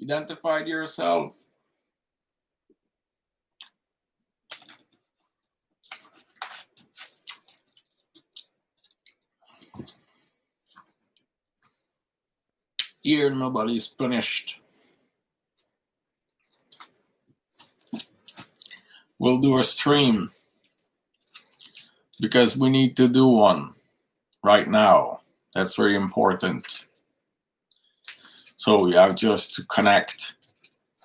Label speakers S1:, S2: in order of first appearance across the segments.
S1: Identified yourself. Here, nobody's punished. We'll do a stream because we need to do one right now. That's very important. So you have just to connect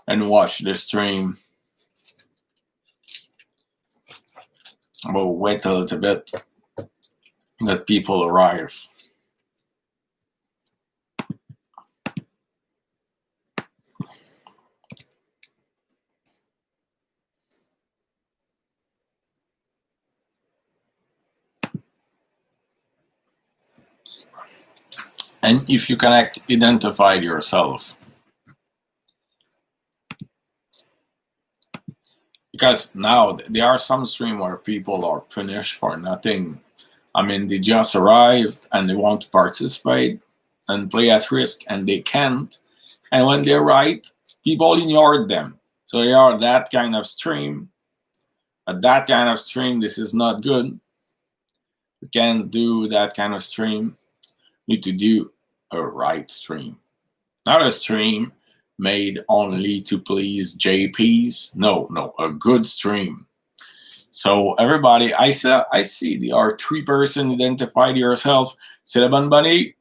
S1: and watch the stream. We'll wait a little bit that people arrive. And if you connect, identify yourself. Because now there are some streams where people are punished for nothing. I mean, they just arrived and they want to participate and play at risk and they can't. And when they're right, people ignored them. So they are that kind of stream. At that kind of stream, this is not good. You can't do that kind of stream. You need to do a right stream. Not a stream made only to please JPs. No, a good stream. So everybody, I see there are 3 persons identified yourself. Cinnabon Bunny.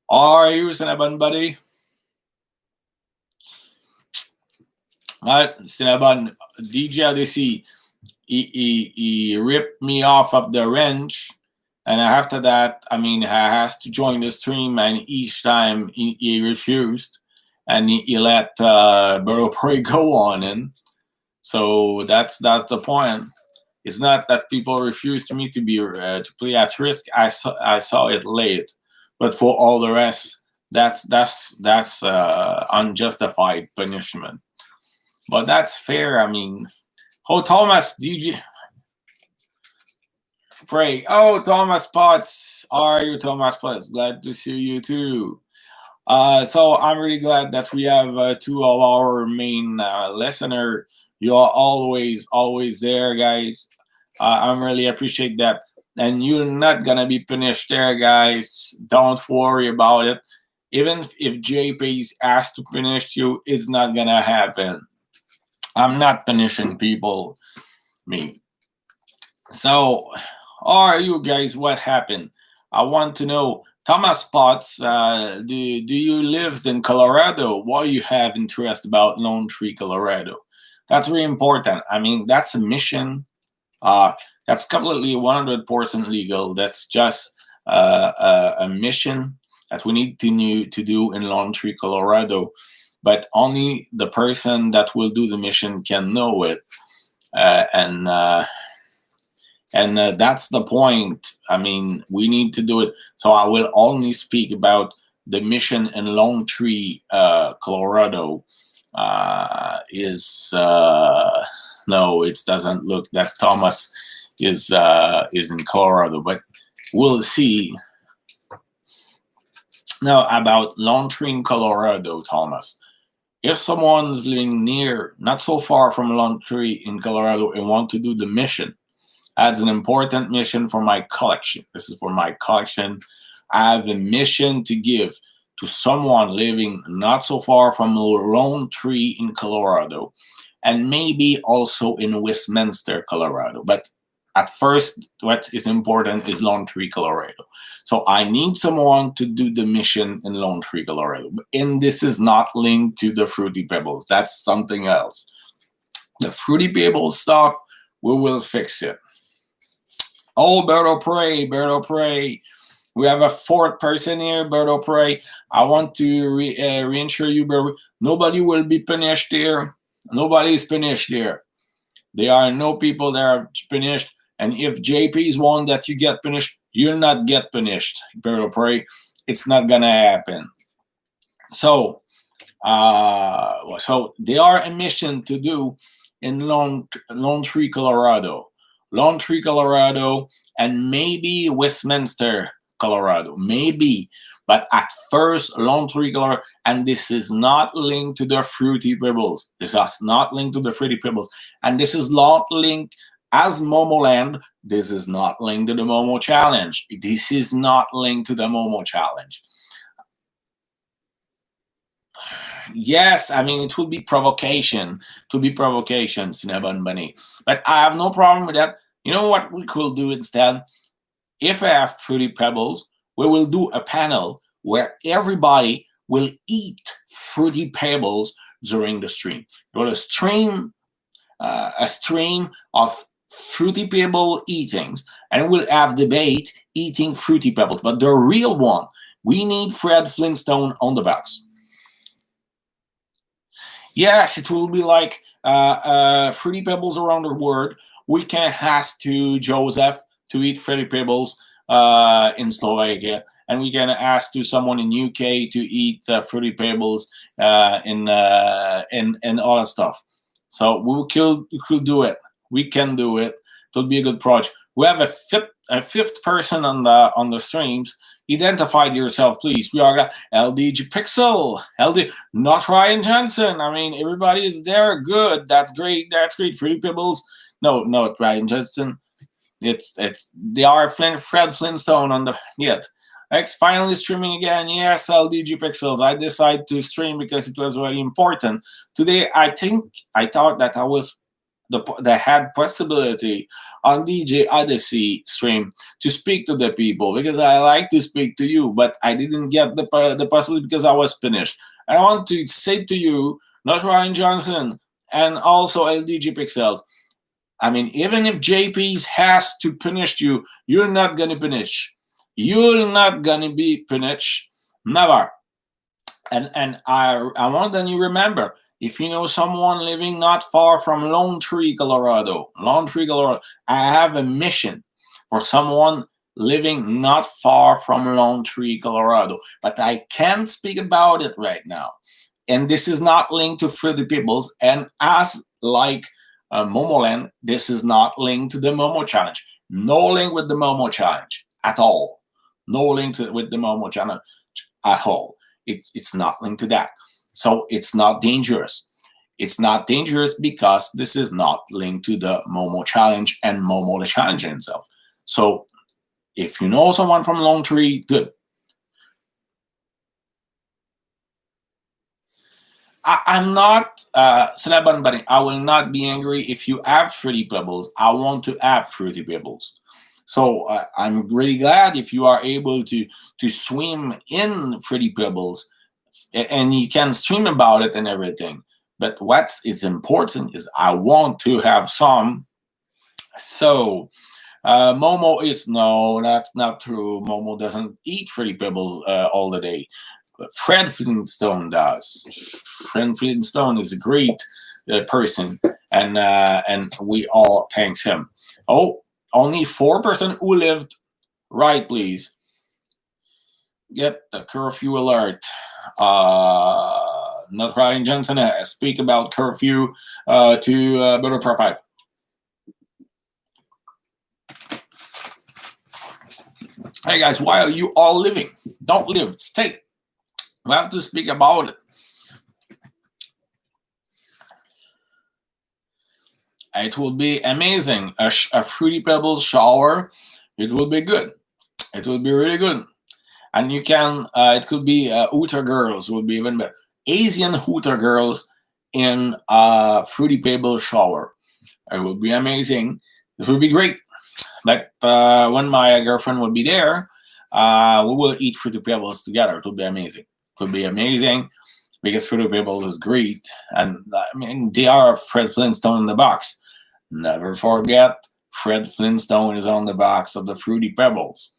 S1: Are you Cinnabon Buddy? Cinnabon, DJ Odyssey, he ripped me off of the wrench. And after that, I mean, I has to join the stream, and each time he refused, and he let Pouliot-Roberge go on in. So that's the point. It's not that people refuse to me to be to play at risk. I saw it late, but for all the rest, that's unjustified punishment. But that's fair. I mean, oh Thomas, DJ. Pray. Oh, Thomas Potts. Are you Thomas Potts? Glad to see you too. So I'm really glad that we have 2 of our main listener. You are always there, guys. I'm really appreciate that. And you're not gonna be punished there, guys. Don't worry about it. Even if JP's asked to punish you, it's not gonna happen. I'm not punishing people. Me. So. Are you guys, what happened? I want to know. Thomas Potts, do you live in Colorado? Why you have interest about Lone Tree, Colorado? That's really important. I mean, that's a mission. That's completely 100% legal. That's just a mission that we need to do in Lone Tree, Colorado. But only the person that will do the mission can know it. And that's the point. I mean, we need to do it. So I will only speak about the mission in Lone Tree, Colorado. No, it doesn't look that Thomas is in Colorado, but we'll see. Now about Lone Tree in Colorado, Thomas. If someone's living near, not so far from Lone Tree in Colorado, and want to do the mission, that's an important mission for my collection. This is for my collection. I have a mission to give to someone living not so far from Lone Tree in Colorado, and maybe also in Westminster, Colorado. But at first, what is important is Lone Tree, Colorado. So I need someone to do the mission in Lone Tree, Colorado. And this is not linked to the Fruity Pebbles. That's something else. The Fruity Pebbles stuff, we will fix it. Oh, Pouliot-Roberge. We have a 4th person here, Pouliot-Roberge. I want to reassure you, Pouliot-Roberge, nobody will be punished here. Nobody is punished here. There are no people that are punished. And if JP is one that you get punished, you'll not get punished, Pouliot-Roberge. It's not gonna happen. So there are a mission to do in Lone Tree, Colorado. Lone Tree, Colorado, and maybe Westminster, Colorado. Maybe. But at first, Lone Tree, Colorado, and this is not linked to the Fruity Pebbles. This is not linked to the Fruity Pebbles. And this is not linked as Momoland. This is not linked to the Momo Challenge. This is not linked to the Momo Challenge. Yes, I mean it will be provocation. To be provocation, Cinnabon Bunny. But I have no problem with that. You know what we could do instead? If I have Fruity Pebbles, we will do a panel where everybody will eat Fruity Pebbles during the stream. We'll a stream of Fruity Pebble eatings, and we'll have debate eating Fruity Pebbles. But the real one, we need Fred Flintstone on the box. Yes, it will be like Fruity Pebbles around the world. We can ask to Joseph to eat Fruity Pebbles in Slovakia, and we can ask to someone in UK to eat Fruity Pebbles in all that stuff. So we could do it. We can do it. It'll be a good project. We have a fifth person on the streams. Identify yourself, please. We are LDG Pixel, LD, not Ryan Johnson. I mean, everybody is there. Good. That's great. That's great. Fruity Pebbles. No, not Ryan Johnson. It's they are Fred Flintstone on the yet. X finally streaming again. Yes, LDG Pixels. I decided to stream because it was very important. Today, I thought that that had possibility on DJ Odyssey stream to speak to the people because I like to speak to you, but I didn't get the possibility because I was finished. And I want to say to you, not Ryan Johnson, and also LDG Pixels. I mean, even if JP's has to punish you, you're not gonna punish. You're not gonna be punished. Never. And I want that you remember, if you know someone living not far from Lone Tree, Colorado, I have a mission for someone living not far from Lone Tree, Colorado, but I can't speak about it right now. And this is not linked to Fruity Pebbles, and as like Momoland, this is not linked to the Momo Challenge. No link with the Momo Challenge at all. No link with the Momo Challenge at all. It's not linked to that. So it's not dangerous. It's not dangerous because this is not linked to the Momo Challenge and Momo the Challenge itself. So if you know someone from Lone Tree, good. I'm not Cinnabon Bunny. I will not be angry if you have Fruity Pebbles. I want to have Fruity Pebbles. So I'm really glad if you are able to swim in Fruity Pebbles, and you can stream about it and everything. But what is important is I want to have some. So Momo is no, that's not true. Momo doesn't eat Fruity Pebbles all the day. Fred Flintstone does. Fred Flintstone is a great person, and we all thanks him. Oh, only 4% who lived. Right, please. Get the curfew alert. Not Ryan Johnson. Speak about curfew to Brother Pro 5. Hey guys, why are you all living? Don't live. Stay. We have to speak about it. It will be amazing. A Fruity Pebbles shower. It will be good. It will be really good. And you can, it could be Hooter girls will be even better. Asian Hooter girls in a Fruity Pebbles shower. It will be amazing. It will be great. But when my girlfriend will be there, we will eat Fruity Pebbles together. It will be amazing. It will be amazing because Fruity Pebbles is great. And I mean, they are Fred Flintstone in the box. Never forget, Fred Flintstone is on the box of the Fruity Pebbles.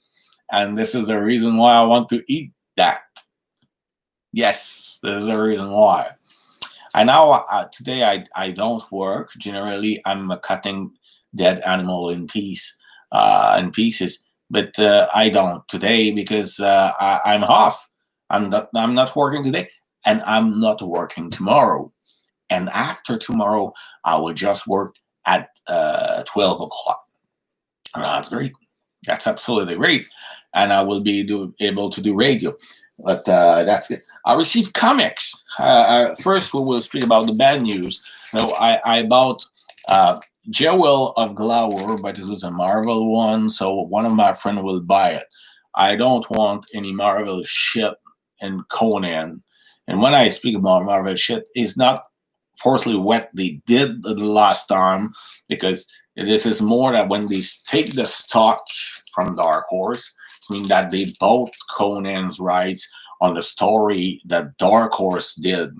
S1: And this is the reason why I want to eat that. Yes, this is the reason why. I know today I don't work. Generally, I'm cutting dead animal in pieces. But I don't today because I'm off. I'm not working today, and I'm not working tomorrow. And after tomorrow, I will just work at 12 o'clock. That's great. That's absolutely great. And I will be able to do radio. But that's good. I received comics. First, we will speak about the bad news. No, I bought Jewel of Glower, but it was a Marvel one, so one of my friends will buy it. I don't want any Marvel shit in Conan. And when I speak about Marvel shit, it's not forcefully what they did the last time, because this is more that when they take the stock from Dark Horse, it means that they bought Conan's rights on the story that Dark Horse did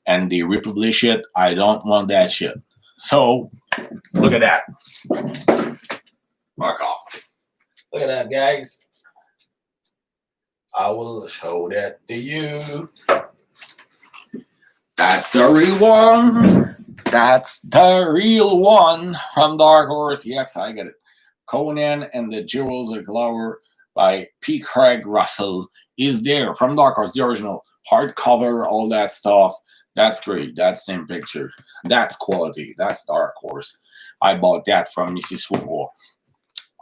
S1: and they republish it. I don't want that shit. So, look at that. Mark off. Look at that, guys. I will show that to you. That's the real one. That's the real one from Dark Horse. Yes, I get it. Conan and the Jewels of Glower by P. Craig Russell is there from Dark Horse, the original hardcover, all that stuff. That's great. That's same picture. That's quality. That's Dark Horse. I bought that from Mrs. Swingo.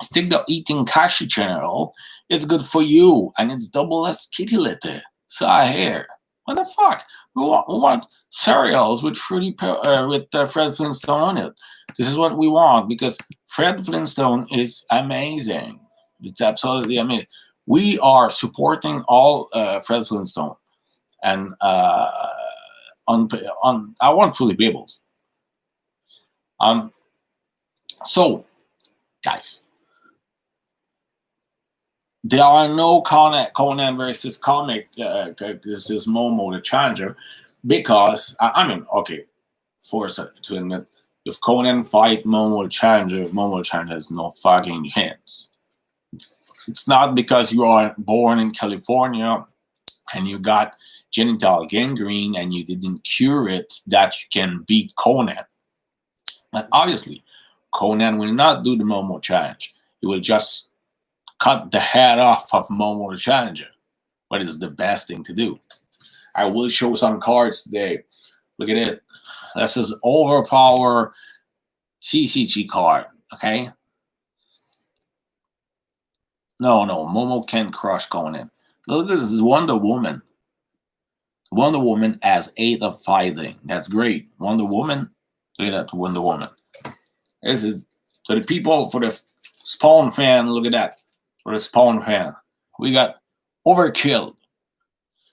S1: Stick the eating kashi channel. It's good for you, and it's double as kitty litter. So I hear. What the fuck? We want cereals with Fred Flintstone on it. This is what we want because Fred Flintstone is amazing. It's absolutely amazing. We are supporting all Fred Flintstone, and on I want fully Bibbles. So, guys, there are no Conan versus comic. This is Momo the Challenger, because I mean, okay, force to admit, if Conan fight Momo the Challenger has no fucking chance. It's not because you are born in California and you got genital gangrene and you didn't cure it that you can beat Conan. But obviously, Conan will not do the Momo challenge. He will just cut the head off of Momo the Challenger. What is the best thing to do? I will show some cards today. Look at it. This is Overpower CCG card. Okay? No, Momo can't crush Conan. Look at this. This is Wonder Woman. Wonder Woman has 8 of fighting. That's great. Wonder Woman. Look at that, Wonder Woman. This is to the people, for the Spawn fan. Look at that. For the Spawn fan, we got Overkill.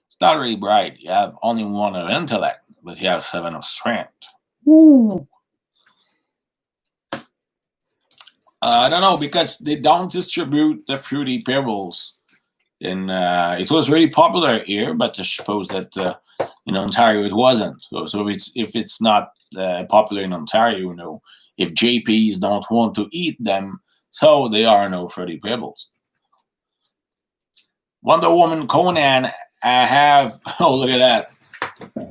S1: It's not really bright. You have only 1 of intellect, but you have 7 of strength. Woo. I don't know, because they don't distribute the Fruity Pebbles. And it was really popular here, but I suppose that in Ontario it wasn't. So if it's not popular in Ontario, if JPs don't want to eat them, so there are no Fruity Pebbles. Wonder Woman Conan, I have. Oh, look at that.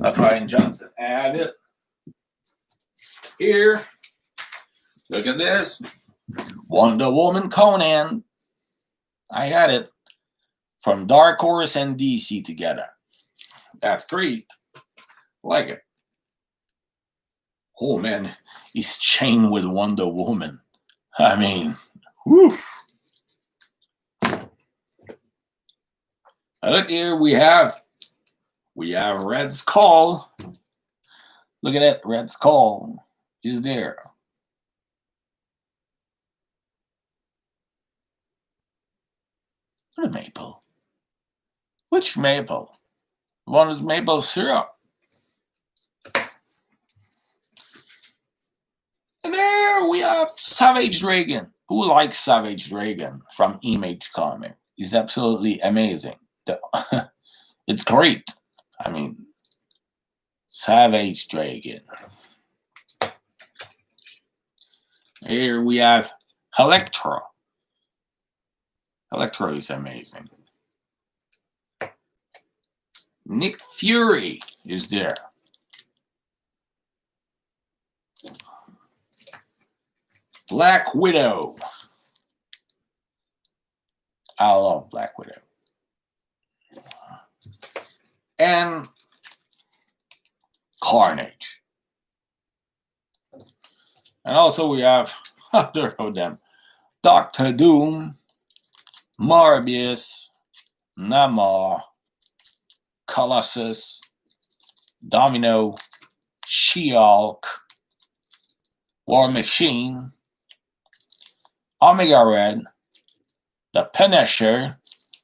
S1: That's Ryan Johnson. I have it here. Look at this. Wonder Woman Conan. I got it. From Dark Horse and DC together. That's great. Like it. Oh, man. He's chained with Wonder Woman. I mean, whew. Look here, we have Red Skull. Look at that, Red Skull is there. What a maple? Which maple? One is maple syrup. And there we have Savage Dragon. Who likes Savage Dragon from Image Comic? He's absolutely amazing. It's great. I mean, Savage Dragon. Here we have Electra. Electra is amazing. Nick Fury is there. Black Widow. I love Black Widow. And Carnage. And also we have, there of them, Doctor Doom, Morbius, Namor, Colossus, Domino, She-Hulk, War Machine, Omega Red, the Punisher,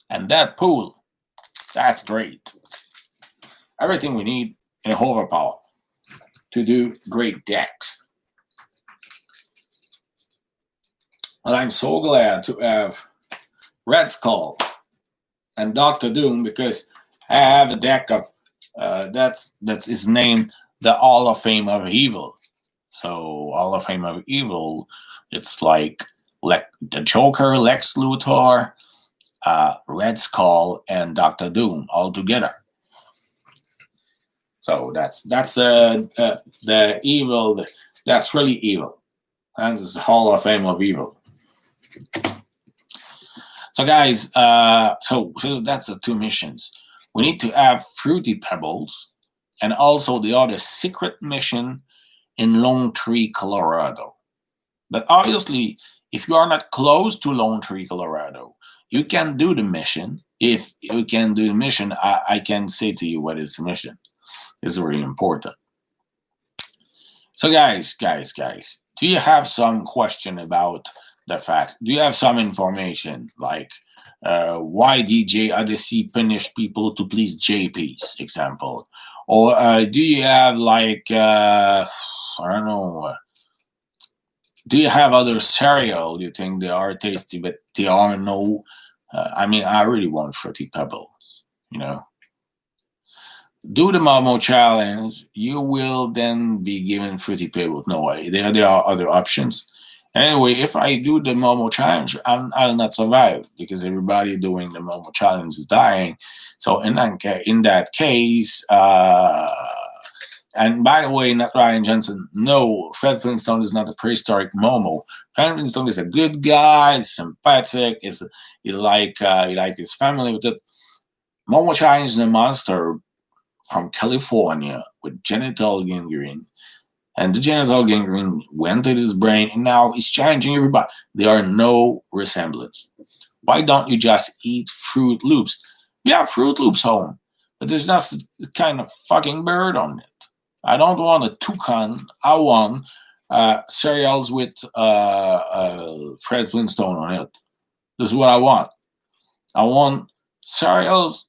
S1: and Deadpool. That's great. Everything we need in a Hoverpower to do great decks. And I'm so glad to have Red Skull and Doctor Doom because I have a deck of that's is named the Hall of Fame of Evil. So Hall of Fame of Evil, it's like the Joker, Lex Luthor, Red Skull, and Doctor Doom all together. So that's the evil. That's really evil, and it's the Hall of Fame of Evil. So guys, so that's the two missions. We need to have Fruity Pebbles, and also the other secret mission in Lone Tree, Colorado. But obviously, if you are not close to Lone Tree, Colorado, you can do the mission. If you can do the mission, I can say to you what is the mission. It's very important. So guys, do you have some question about the fact? Do you have some information like why DJ Odyssey punish people to please JP's example? Or do you have like, I don't know, do you have other cereal you think they are tasty but they are no, I mean, I really want Fruity Pebbles, you know. Do the Momo challenge, you will then be given Fruity Pebbles. No way, there are other options. Anyway, if I do the Momo challenge, I'll not survive because everybody doing the Momo challenge is dying. So in that case, and by the way, not Ryan Johnson. No, Fred Flintstone is not a prehistoric Momo. Fred Flintstone is a good guy, sympathetic. He like his family with it. Momo challenge is a monster from California with genital gangrene. And the genital gangrene went to his brain and now he's challenging everybody. There are no resemblance. Why don't you just eat Fruit Loops? We have Fruit Loops home, but there's just a kind of fucking bird on it. I don't want a toucan. I want cereals with Fred Flintstone on it. This is what I want. I want cereals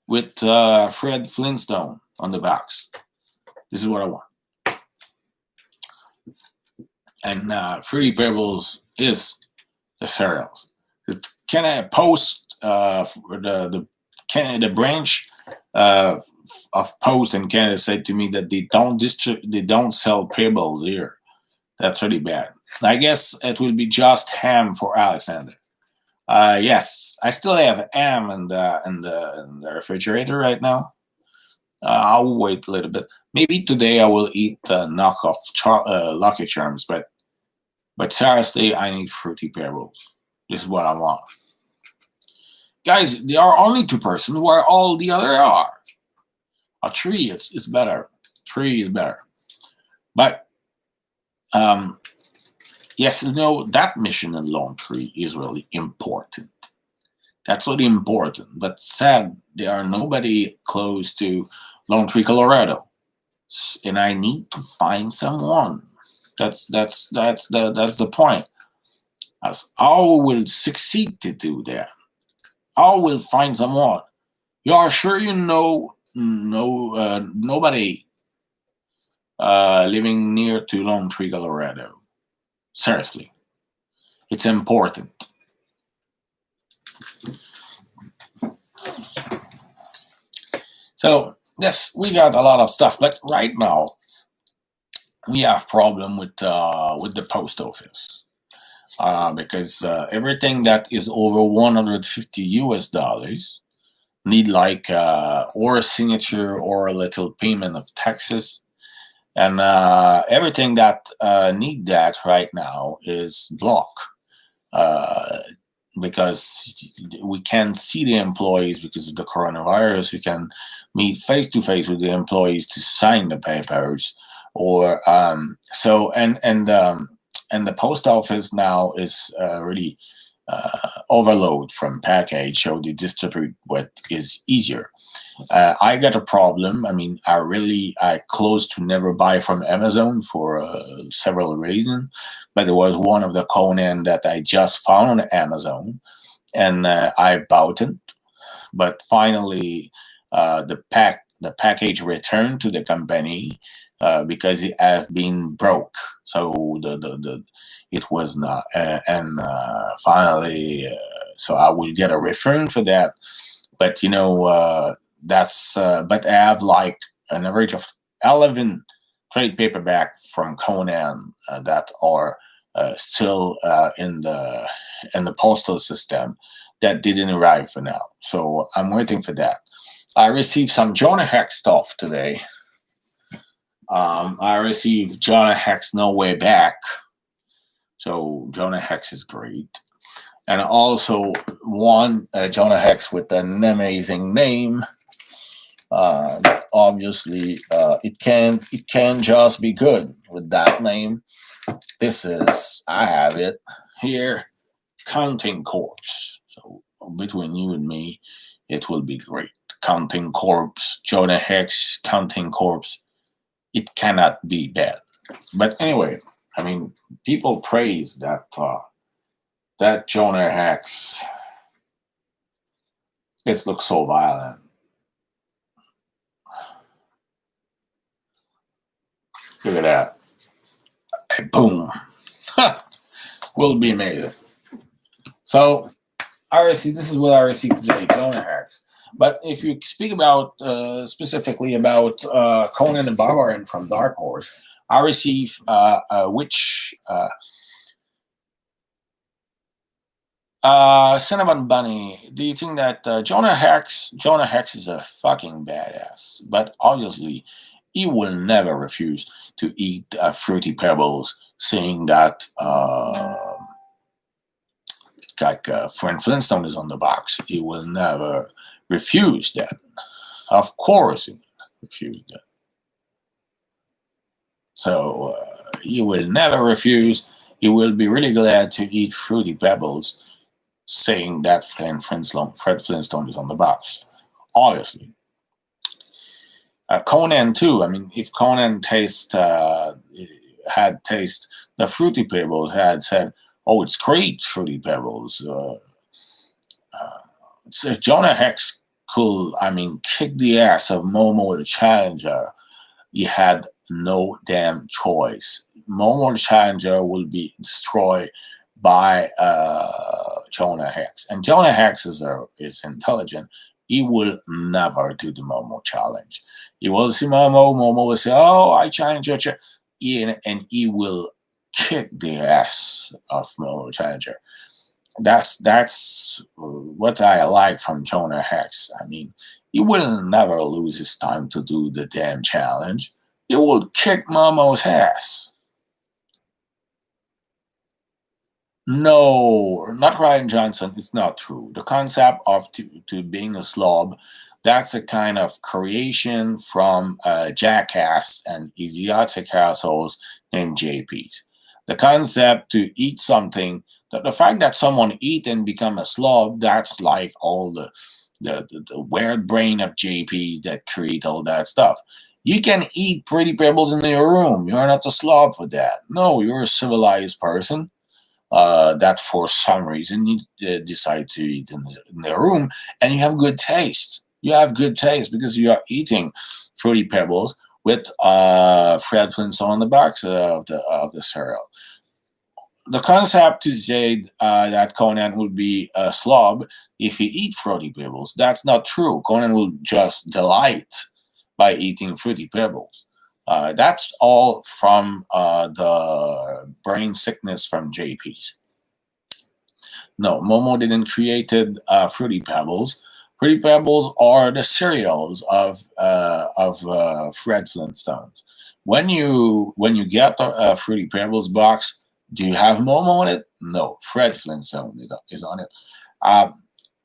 S1: with Fred Flintstone on the box. This is what I want. And Fruity Pebbles is the cereals. Can I post the branch of Post in Canada said to me that they don't sell Pebbles here. That's really bad. I guess it will be just ham for Alexander. Yes, I still have ham in the refrigerator right now. I'll wait a little bit. Maybe today I will eat knockoff Lucky Charms, but seriously, I need Fruity Pebbles. This is what I want. Guys, there are only two persons where all the other are. A three, it's better. Three is better. But yes, that mission in Lone Tree is really important. That's really important. But sad, there are nobody close to Lone Tree, Colorado, and I need to find someone. That's the point. As I will succeed to do that. I will find someone. You are sure you know nobody living near to Lone Tree, Colorado? Seriously, it's important. So yes, we got a lot of stuff, but right now we have problem with the post office because everything that is over 150 US dollars need like or a signature or a little payment of taxes, and everything that need that right now is blocked. Because we can't see the employees because of the coronavirus. We can meet face to face with the employees to sign the papers, or and the post office now is really overload from package, so they distribute what is easier. I got a problem. I mean, I close to never buy from Amazon for several reasons, but there was one of the Conan that I just found on Amazon, and I bought it. But finally, the package returned to the company because it has been broke. So the it was not, and finally, so I will get a refund for that. But that's but I have like an average of 11 trade paperback from Conan that are still in the postal system that didn't arrive for now. So I'm waiting for that. I received some Jonah Hex stuff today. I received Jonah Hex No Way Back. So Jonah Hex is great. And also one Jonah Hex with an amazing name. Obviously, it can just be good with that name. I have it here, Counting Corpse. So between you and me, it will be great. Counting Corpse, Jonah Hex, Counting Corpse. It cannot be bad. But anyway, I mean, people praise that Jonah Hex. It looks so violent. Look at that. Boom. Will be amazing. So, this is what I received today, Jonah Hex. But if you speak about specifically about Conan the Barbarian from Dark Horse, I receive Cinnamon Bunny. Do you think that Jonah Hex is a fucking badass? But obviously, he will never refuse to eat Fruity Pebbles, saying that like Fred Flintstone is on the box. He will never refuse that. Of course, he will refuse that. So he will never refuse. He will be really glad to eat Fruity Pebbles, saying that Fred Flintstone is on the box. Obviously. Conan too. I mean, if Conan had taste the Fruity Pebbles, had said, "Oh, it's great, Fruity Pebbles." If Jonah Hex could, kick the ass of Momo the Challenger, he had no damn choice. Momo the Challenger will be destroyed by Jonah Hex, and Jonah Hex is intelligent. He will never do the Momo challenge. He will see Momo will say, "Oh, I challenge you," and he will kick the ass of Momo Challenger. That's what I like from Jonah Hex. I mean, he will never lose his time to do the damn challenge. He will kick Momo's ass. No, not Ryan Johnson. It's not true. The concept of to being a slob, that's a kind of creation from jackass and idiotic assholes named JPs. The concept to eat something, the fact that someone eat and become a slob, that's like all the weird brain of JPs that create all that stuff. You can eat Pretty Pebbles in your room. You're not a slob for that. No, you're a civilized person. That for some reason you decide to eat in their room, and you have good taste. You have good taste because you are eating Fruity Pebbles with Fred Flintstone on the box of the cereal. The concept to say that Conan will be a slob if he eat Fruity Pebbles, that's not true. Conan will just delight by eating Fruity Pebbles. That's all from the brain sickness from JP's. No, Momo didn't created Fruity Pebbles. Fruity Pebbles are the cereals of Fred Flintstones. When you get a Fruity Pebbles box, do you have Momo on it? No, Fred Flintstone is on it.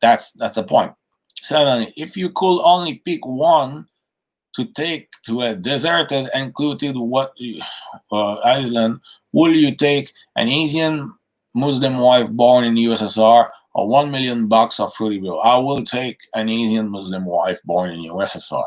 S1: That's the point. So if you could only pick one to take to a deserted and included what island will you take? An Asian Muslim wife born in USSR or $1 million of fruity bill? I will take an Asian Muslim wife born in USSR.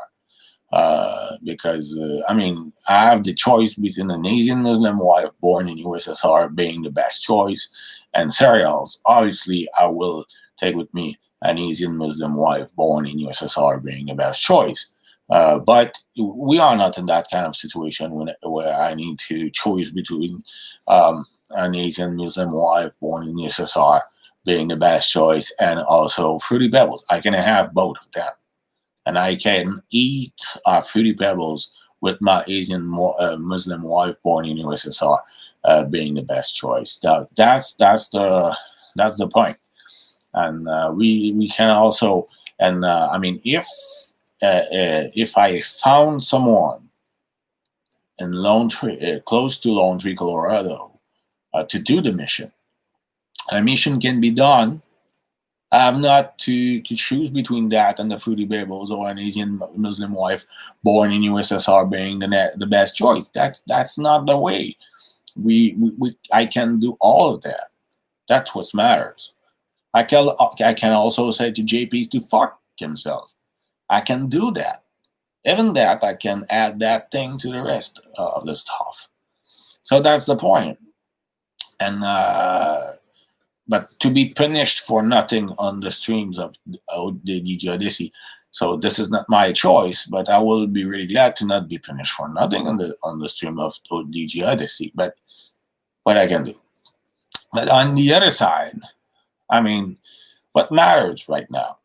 S1: Because I mean, I have the choice between an Asian Muslim wife born in USSR being the best choice, and cereals. Obviously, I will take with me an Asian Muslim wife born in USSR being the best choice. But we are not in that kind of situation where I need to choose between an Asian Muslim wife born in USSR being the best choice and also Fruity Pebbles. I can have both of them, and I can eat Fruity Pebbles with my Asian Muslim wife born in USSR being the best choice. That's the point. And we can also, and I mean, if I found someone in Lone Tree, close to Lone Tree, Colorado, to do the mission, a mission can be done. I have not to choose between that and the Fruity Pebbles or an Asian Muslim wife born in USSR being the best choice. That's not the way. I can do all of that. That's what matters. I can also say to JPs to fuck himself. I can do that. Even that, I can add that thing to the rest of the stuff. So that's the point. And but to be punished for nothing on the streams of the DJ Odyssey. So this is not my choice, but I will be really glad to not be punished for nothing on the stream of DJ Odyssey. But what I can do. But on the other side, I mean, what matters right now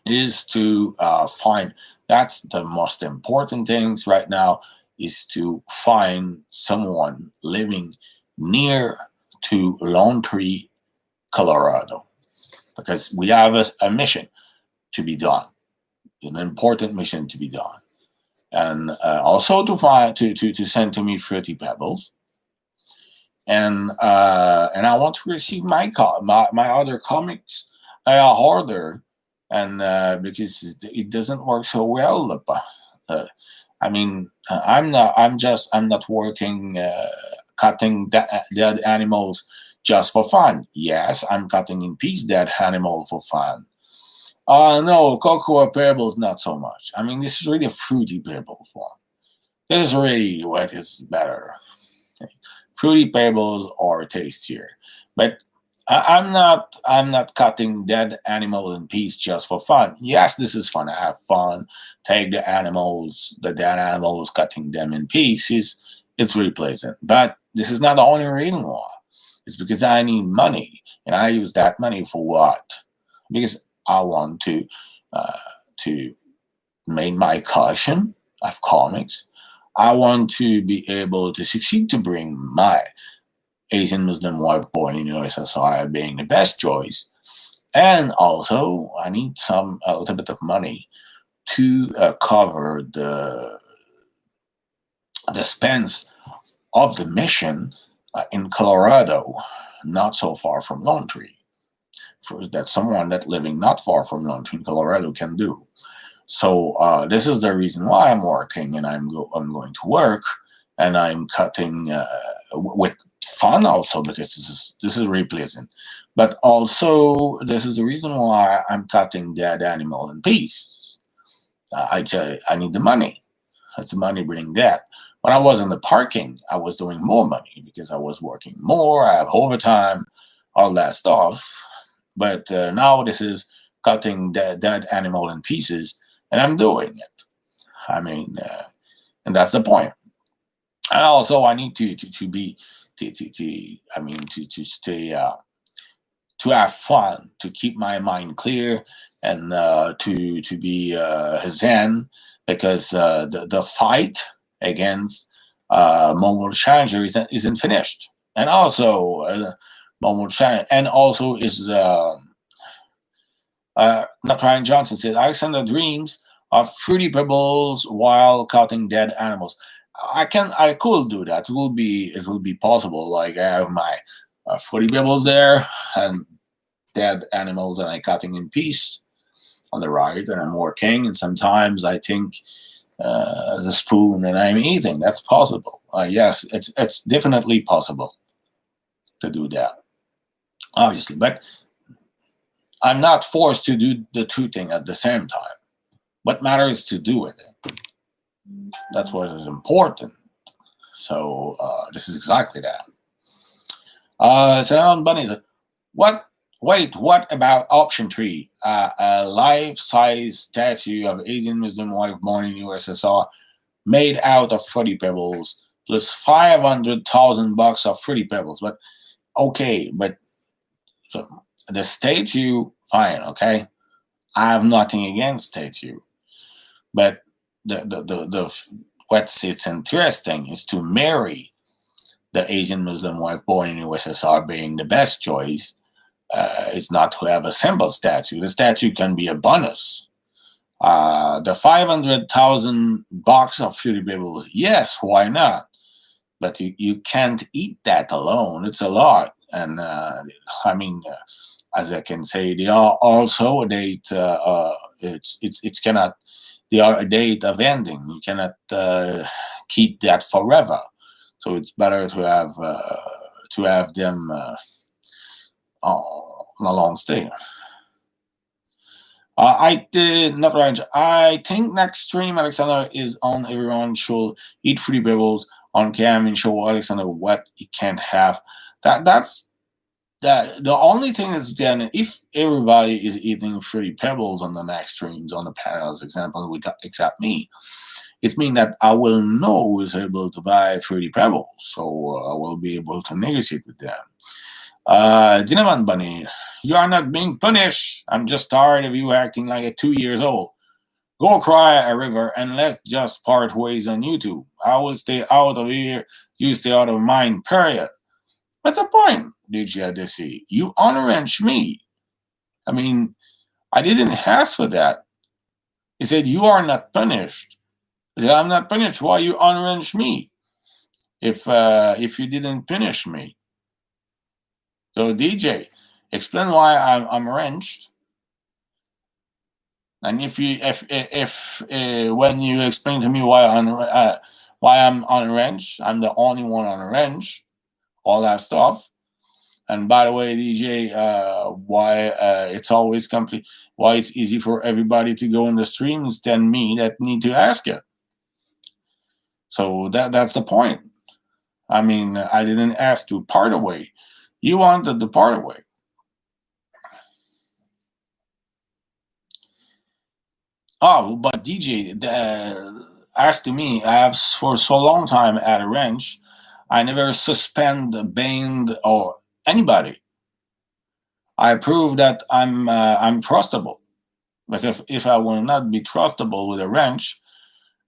S1: is to find. That's the most important things right now is to find someone living near to Lone Tree, Colorado, because we have a mission to be done, an important mission to be done, and also to find to send to me Fruity Pebbles, and I want to receive my other comics harder, and because it doesn't work so well. I mean, I'm not working cutting dead animals just for fun. Yes, I'm cutting in piece dead animal for fun. No, Cocoa Pebbles not so much. I mean, this is really a Fruity Pebbles one. This is really what is better. Fruity Pebbles are tastier, but I'm not cutting dead animal in piece just for fun. Yes, this is fun. I have fun. Take the dead animals, cutting them in pieces. It's really pleasant. But this is not the only reason why. It's because I need money, and I use that money for what? Because I want to make my collection of comics. I want to be able to succeed to bring my Asian Muslim wife born in USSR being the best choice. And also, I need a little bit of money to cover the expense of the mission in Colorado, not so far from Lone Tree. That someone that living not far from Lone Tree, Colorado, can do. So this is the reason why I'm working, and I'm going to work, and I'm cutting with fun also, because this is really pleasant. But also, this is the reason why I'm cutting dead animal in pieces. I need the money. That's the money bringing that. When I was in the parking, I was doing more money because I was working more. I have overtime, all that stuff. But now this is cutting dead animal in pieces, and I'm doing it. I mean, and that's the point. And also, I need to be I mean to stay to have fun, to keep my mind clear, and to be zen, because the fight against Mongol Challenger isn't finished, and also Mongol Challenger, and also is not Ryan Johnson said Alexander dreams of Fruity Pebbles while cutting dead animals. I could do that. It will be possible. Like I have my Fruity Pebbles there and dead animals, and I cutting in piece on the right, and I'm working. And sometimes I think the spoon and I'm eating. That's possible. Yes, it's definitely possible to do that, obviously. But I'm not forced to do the two things at the same time. What matters is to do it. That's what is important. So this is exactly that. So Bunny said, what? Wait, what about option three? A life-size statue of Asian Muslim wife born in USSR, made out of fruity pebbles, plus $500,000 of fruity pebbles. But okay, but so the statue, fine, okay. I have nothing against statue, but what's it's interesting is to marry the Asian Muslim wife born in USSR being the best choice. It's not to have a simple statue. The statue can be a bonus. The 500,000 box of fruity pebbles, yes, why not? But you can't eat that alone. It's a lot, and I mean, as I can say, they are also a date. It's cannot. They are a date of ending. You cannot keep that forever. So it's better to have them on a long stay. I did not range. I think next stream Alexander is on. Everyone should eat fruity pebbles on cam and show Alexander what he can't have. That's that. The only thing is then if everybody is eating fruity pebbles on the next streams on the panels, example, except me, it means that I will know who is able to buy fruity pebbles, so I will be able to negotiate with them. Dinaman Bunny, you are not being punished. I'm just tired of you acting like a 2 years old. Go cry a river and let's just part ways on YouTube. I will stay out of here. You stay out of mine, period. What's the point, DJ Odyssey? You unwrench me. I mean, I didn't ask for that. He said, you are not punished. I said, I'm not punished. Why you unwrench me? If you didn't punish me. So DJ, explain why I'm wrenched. And if when you explain to me why I'm unwrenched, I'm the only one unwrenched, all that stuff. And by the way, DJ, why it's always complete? Why it's easy for everybody to go in the stream instead me that need to ask it. So that's the point. I mean, I didn't ask to part away. You wanted to part away. Oh, but DJ, as to me, I have for so long time at a ranch, I never suspend, banned, or anybody. I prove that I'm trustable. Because if I will not be trustable with a ranch,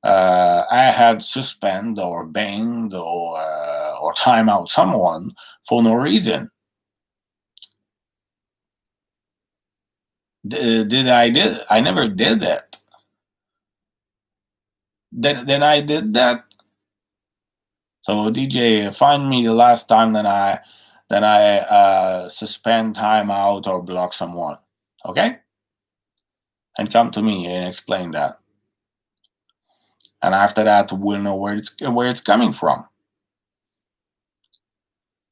S1: I had suspend or banned or time out someone for no reason. I never did that. Then I did that. So DJ, find me the last time that I suspend, time out, or block someone. Okay? And come to me and explain that. And after that, we'll know where it's coming from.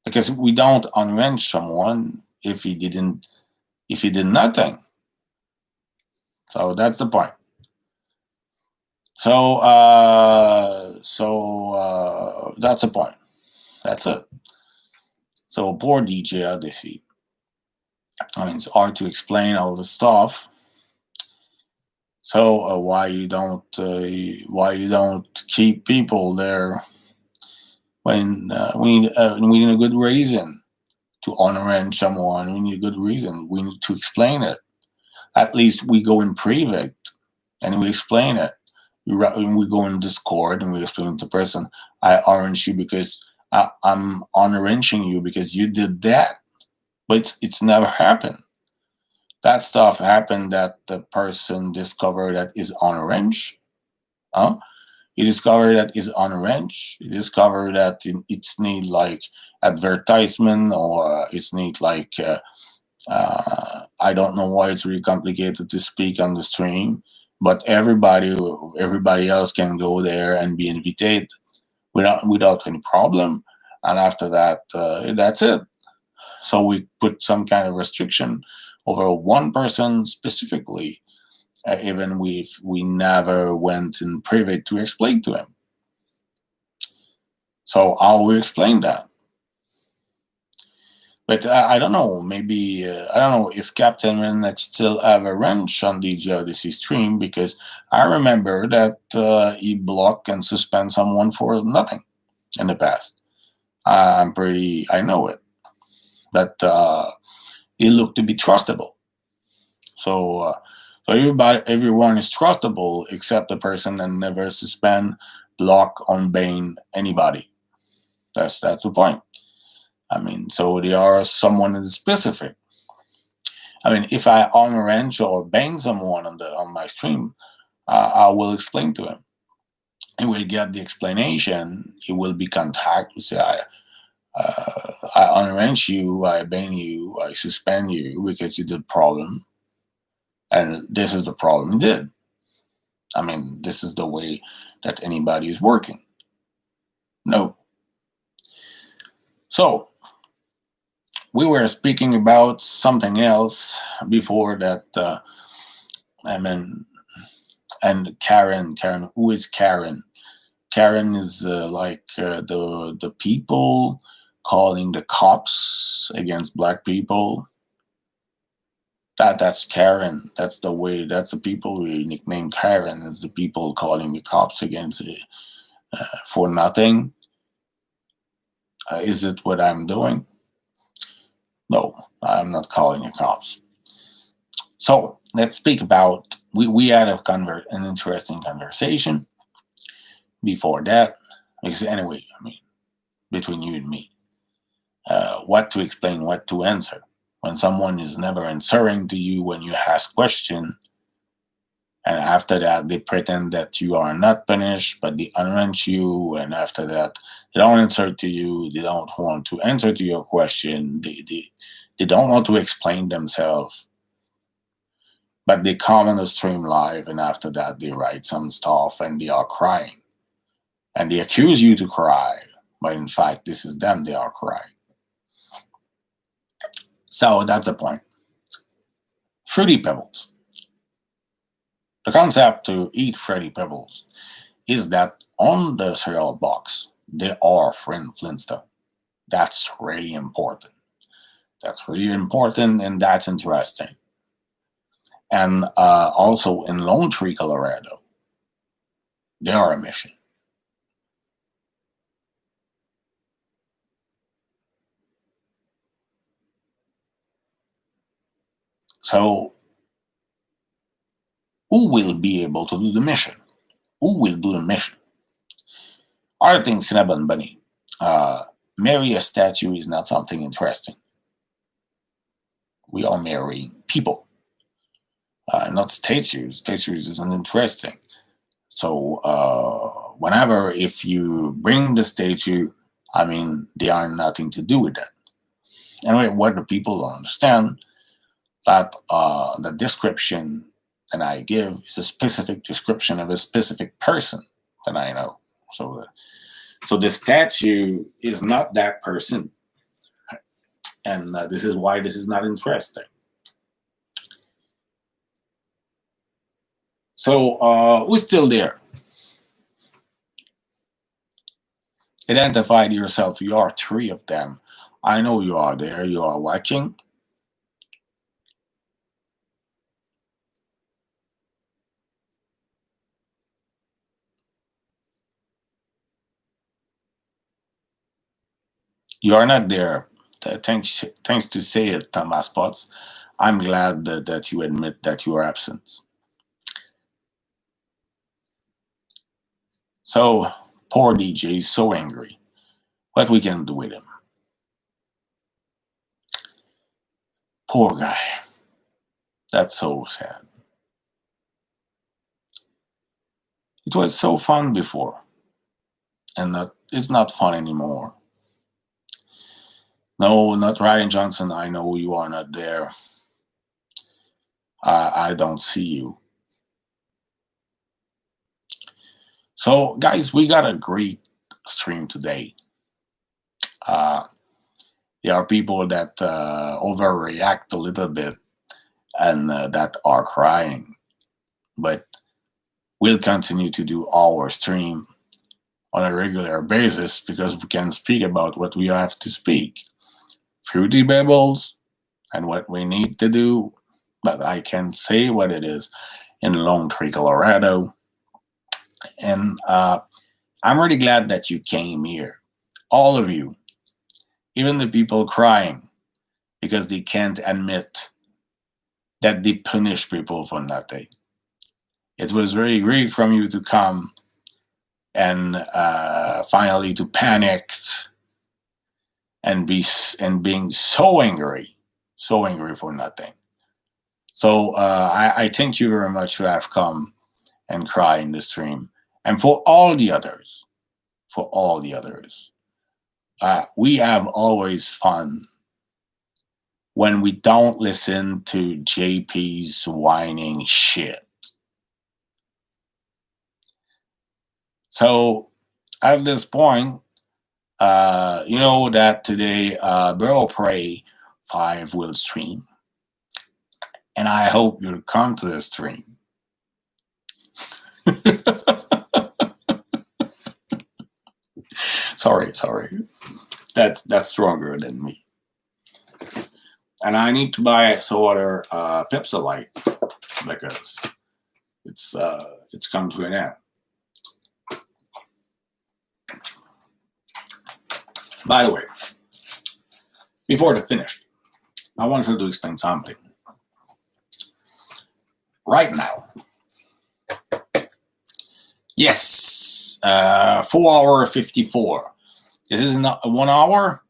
S1: Because we don't unwrench someone if he did nothing. So that's the point. So that's the point. That's it. So poor DJ Odyssey. I mean, it's hard to explain all the stuff. So why you don't keep people there when we need a good reason to unwrench someone? We need a good reason. We need to explain it. At least we go in private and we explain it. We go in Discord and we explain to the person, I orange you because I'm unwrenching you because you did that. But it's never happened. That stuff happened that the person discovered that is unwrenched. He discovered that is unwrenched. He discovered that it's need like advertisement or it's need like I don't know why it's really complicated to speak on the stream. but everybody else can go there and be invited without any problem. And after that, that's it. So we put some kind of restriction over one person specifically, even we never went in private to explain to him. So how we explain that? But I don't know. Maybe I don't know if Captain Rennet still have a wrench on the geodesy stream, because I remember that he blocked and suspend someone for nothing in the past. I know it, but he looked to be trustable. So everyone is trustable except the person that never suspend, block, unban anybody. That's the point. I mean, so they are someone that is specific. I mean, if I unwrench or bang someone on my stream, I will explain to him. He will get the explanation. He will be contacted. Say, I unwrench you, I ban you, I suspend you because you did problem, and this is the problem you did. I mean, this is the way that anybody is working. No. So we were speaking about something else before that. I mean, and Karen, who is Karen? Karen is the people calling the cops against black people. That's Karen. That's the way. That's the people we nickname Karen. Is the people calling the cops against it for nothing. Is it what I'm doing? No, I'm not calling the cops. So let's speak about. We had an interesting conversation before that. Because anyway, I mean, between you and me, what to explain, what to answer. When someone is never answering to you when you ask question, and after that they pretend that you are not punished, but they unwrench you, and after that they don't answer to you, they don't want to answer to your question, they don't want to explain themselves, but they come on the stream live, and after that they write some stuff and they are crying, and they accuse you to cry, but in fact this is them, they are crying. So that's the point. Fruity Pebbles. The concept to eat Fruity Pebbles is that on the cereal box, they are Flintstone. That's really important. That's really important, and that's interesting. And also in Lone Tree, Colorado, they are a mission. So, who will be able to do the mission? Who will do the mission? I think Cinnabon Bunny. Marry a statue is not something interesting. We are marrying people, not statues. Statues isn't interesting. So whenever if you bring the statue, I mean, they are nothing to do with that. Anyway, what the people don't understand that the description that I give is a specific description of a specific person that I know. So the statue is not that person, and this is why this is not interesting. So who's still there? Identified yourself. You are three of them. I know you are there. You are watching. You are not there. Thanks to say it, Thomas Potts. I'm glad that you admit that you are absent. So, poor DJ is so angry. What we can do with him? Poor guy. That's so sad. It was so fun before, and it's not fun anymore. No, not Ryan Johnson. I know you are not there. I don't see you. So, guys, we got a great stream today. Uh, there are people that overreact a little bit and that are crying, but we'll continue to do our stream on a regular basis because we can speak about what we have to speak through the Bibles and what we need to do. But I can say what it is in Lone Tree, Colorado. And I'm really glad that you came here. All of you, even the people crying because they can't admit that they punish people for nothing. It was very great from you to come and finally to panic and being so angry for nothing. So I thank you very much for have come and cry in the stream, and for all the others, we have always fun when we don't listen to JP's whining shit. So at this point, you know that today Burial Prey 5 will stream. And I hope you'll come to the stream. sorry. That's stronger than me. And I need to buy some other Pepsi Light because it's come to an end. By the way, before the finish, I wanted to explain something. Right now, yes, 4:54. This is not 1 hour.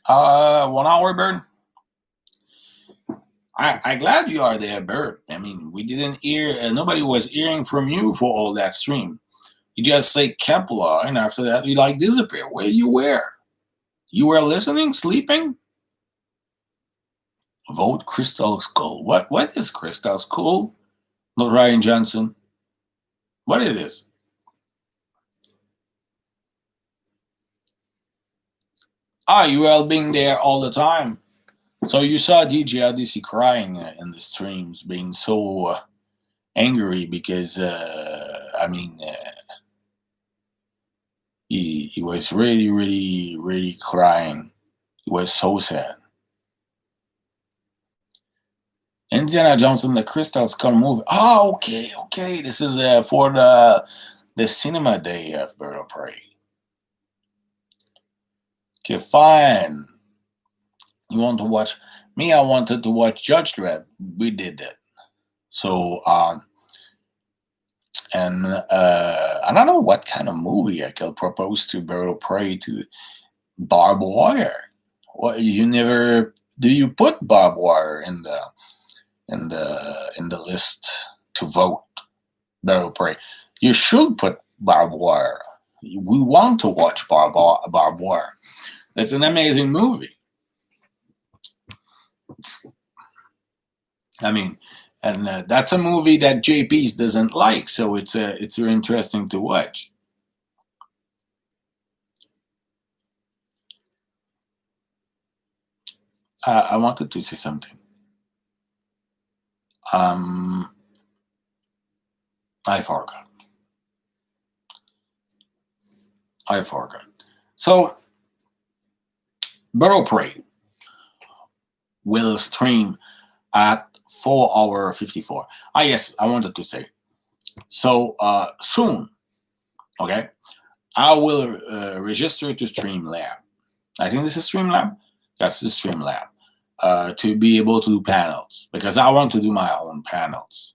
S1: 1 hour, Bird. I glad you are there, Bird. I mean, we didn't hear. Nobody was hearing from you for all that stream. You just say Kepler, and after that, you like disappear. Where you were? You were listening, sleeping? Vote Crystal Skull. What is Crystal Skull? Not Ryan Johnson. What it is? You were being there all the time. So you saw DJ Odyssey crying in the streams, being so angry because he was really crying. He was so sad. Indiana Jones and the Crystal Skull movie. Oh, okay. This is for the cinema day of Bird of Prey. Okay, fine. You want to watch? Me, I wanted to watch Judge Dredd. We did that. So, and I don't know what kind of movie I could propose to Bird of Prey to Barbed Wire. What you never do? You put Barbed Wire in the list to vote Bird of Prey. You should put Barbed Wire. We want to watch Barbed Wire. It's an amazing movie. I mean, and that's a movie that JP's doesn't like, so it's very interesting to watch. I wanted to say something. I forgot. So, Bird of Prey will stream at 4:54. Yes, I wanted to say. So soon, okay, I will register to Streamlab. I think this is Streamlab. Yes, this is Streamlab. To be able to do panels because I want to do my own panels.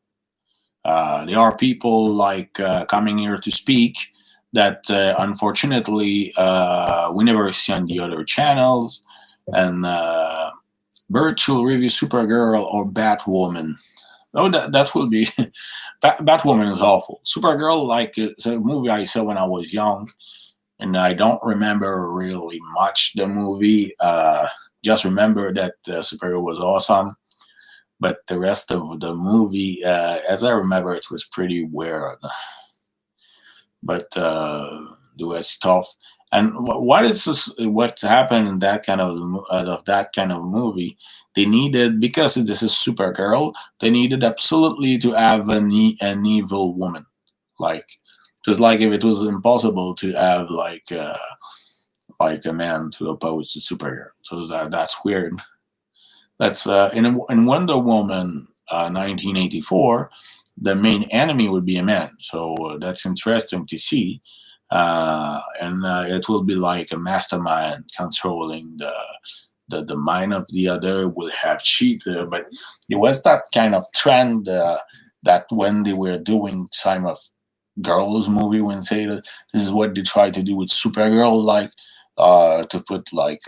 S1: There are people like coming here to speak that unfortunately we never see on the other channels, and virtual review Supergirl or Batwoman. Oh, that will be Batwoman is awful. Supergirl, like it's a movie I saw when I was young, and I don't remember really much the movie. Just remember that Supergirl was awesome, but the rest of the movie, as I remember, it was pretty weird. but do stuff. And what is what's happened in that kind of that kind of movie? They needed, because this is Supergirl. They needed absolutely to have an evil woman, like just like if it was impossible to have like a man to oppose to Supergirl. So that's weird. That's in Wonder Woman 1984, the main enemy would be a man. So that's interesting to see. And it will be like a mastermind controlling the mind of the other, will have cheat. But there was that kind of trend that when they were doing some of girls movie, when say that this is what they try to do with Supergirl, like to put like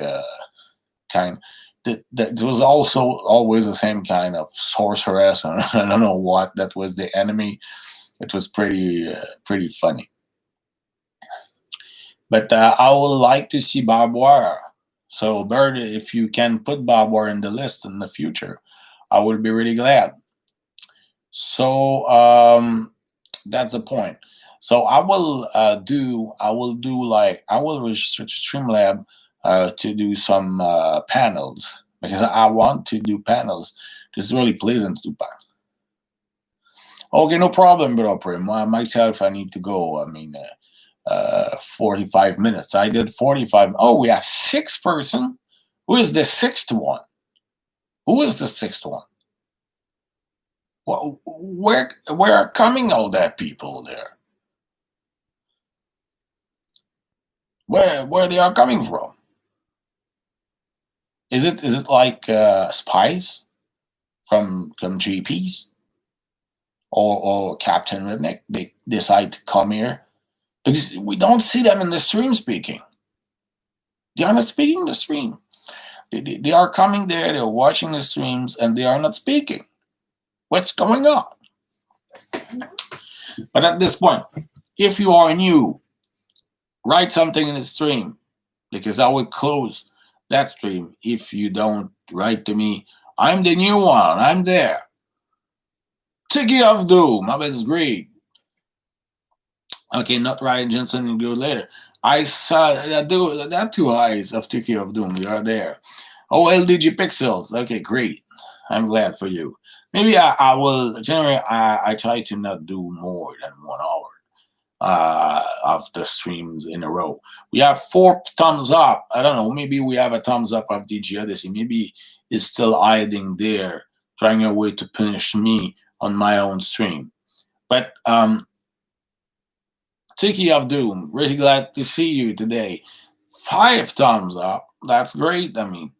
S1: kind that was also always the same kind of sorceress, and I don't know what that was the enemy. It was pretty funny. But I would like to see barbed wire. So Bird, if you can put barbed wire in the list in the future, I would be really glad. So that's the point. So I will register to Streamlab to do some panels, because I want to do panels. This is really pleasant to do panels. Okay, no problem, bro. Myself, I need to go. I mean, 45 minutes. I did 45. Oh, we have six person. Who is the sixth one? Who is the sixth one? Where are coming all that people there? Where they are coming from? Is it like spies from GPs or Captain Redneck? They decide to come here because we don't see them in the stream speaking. They are not speaking the stream. They are coming there. They're watching the streams and they are not speaking. What's going on? But at this point, if you are new, write something in the stream, because I will close that stream if you don't write to me. I'm the new one. I'm there. Tiki of Doom. I bet it's great. Okay, not Ryan Johnson and go later. I saw that two eyes of Tiki of Doom. They are there. Oh, LDG Pixels. Okay, great. I'm glad for you. Maybe I will generally I try to not do more than 1 hour of the streams in a row. We have 4 thumbs up. I don't know. Maybe we have a thumbs up of DG Odyssey. Maybe it's still hiding there, trying a way to punish me on my own stream. But Tiki of Doom, really glad to see you today. 5 thumbs up. That's great. I mean,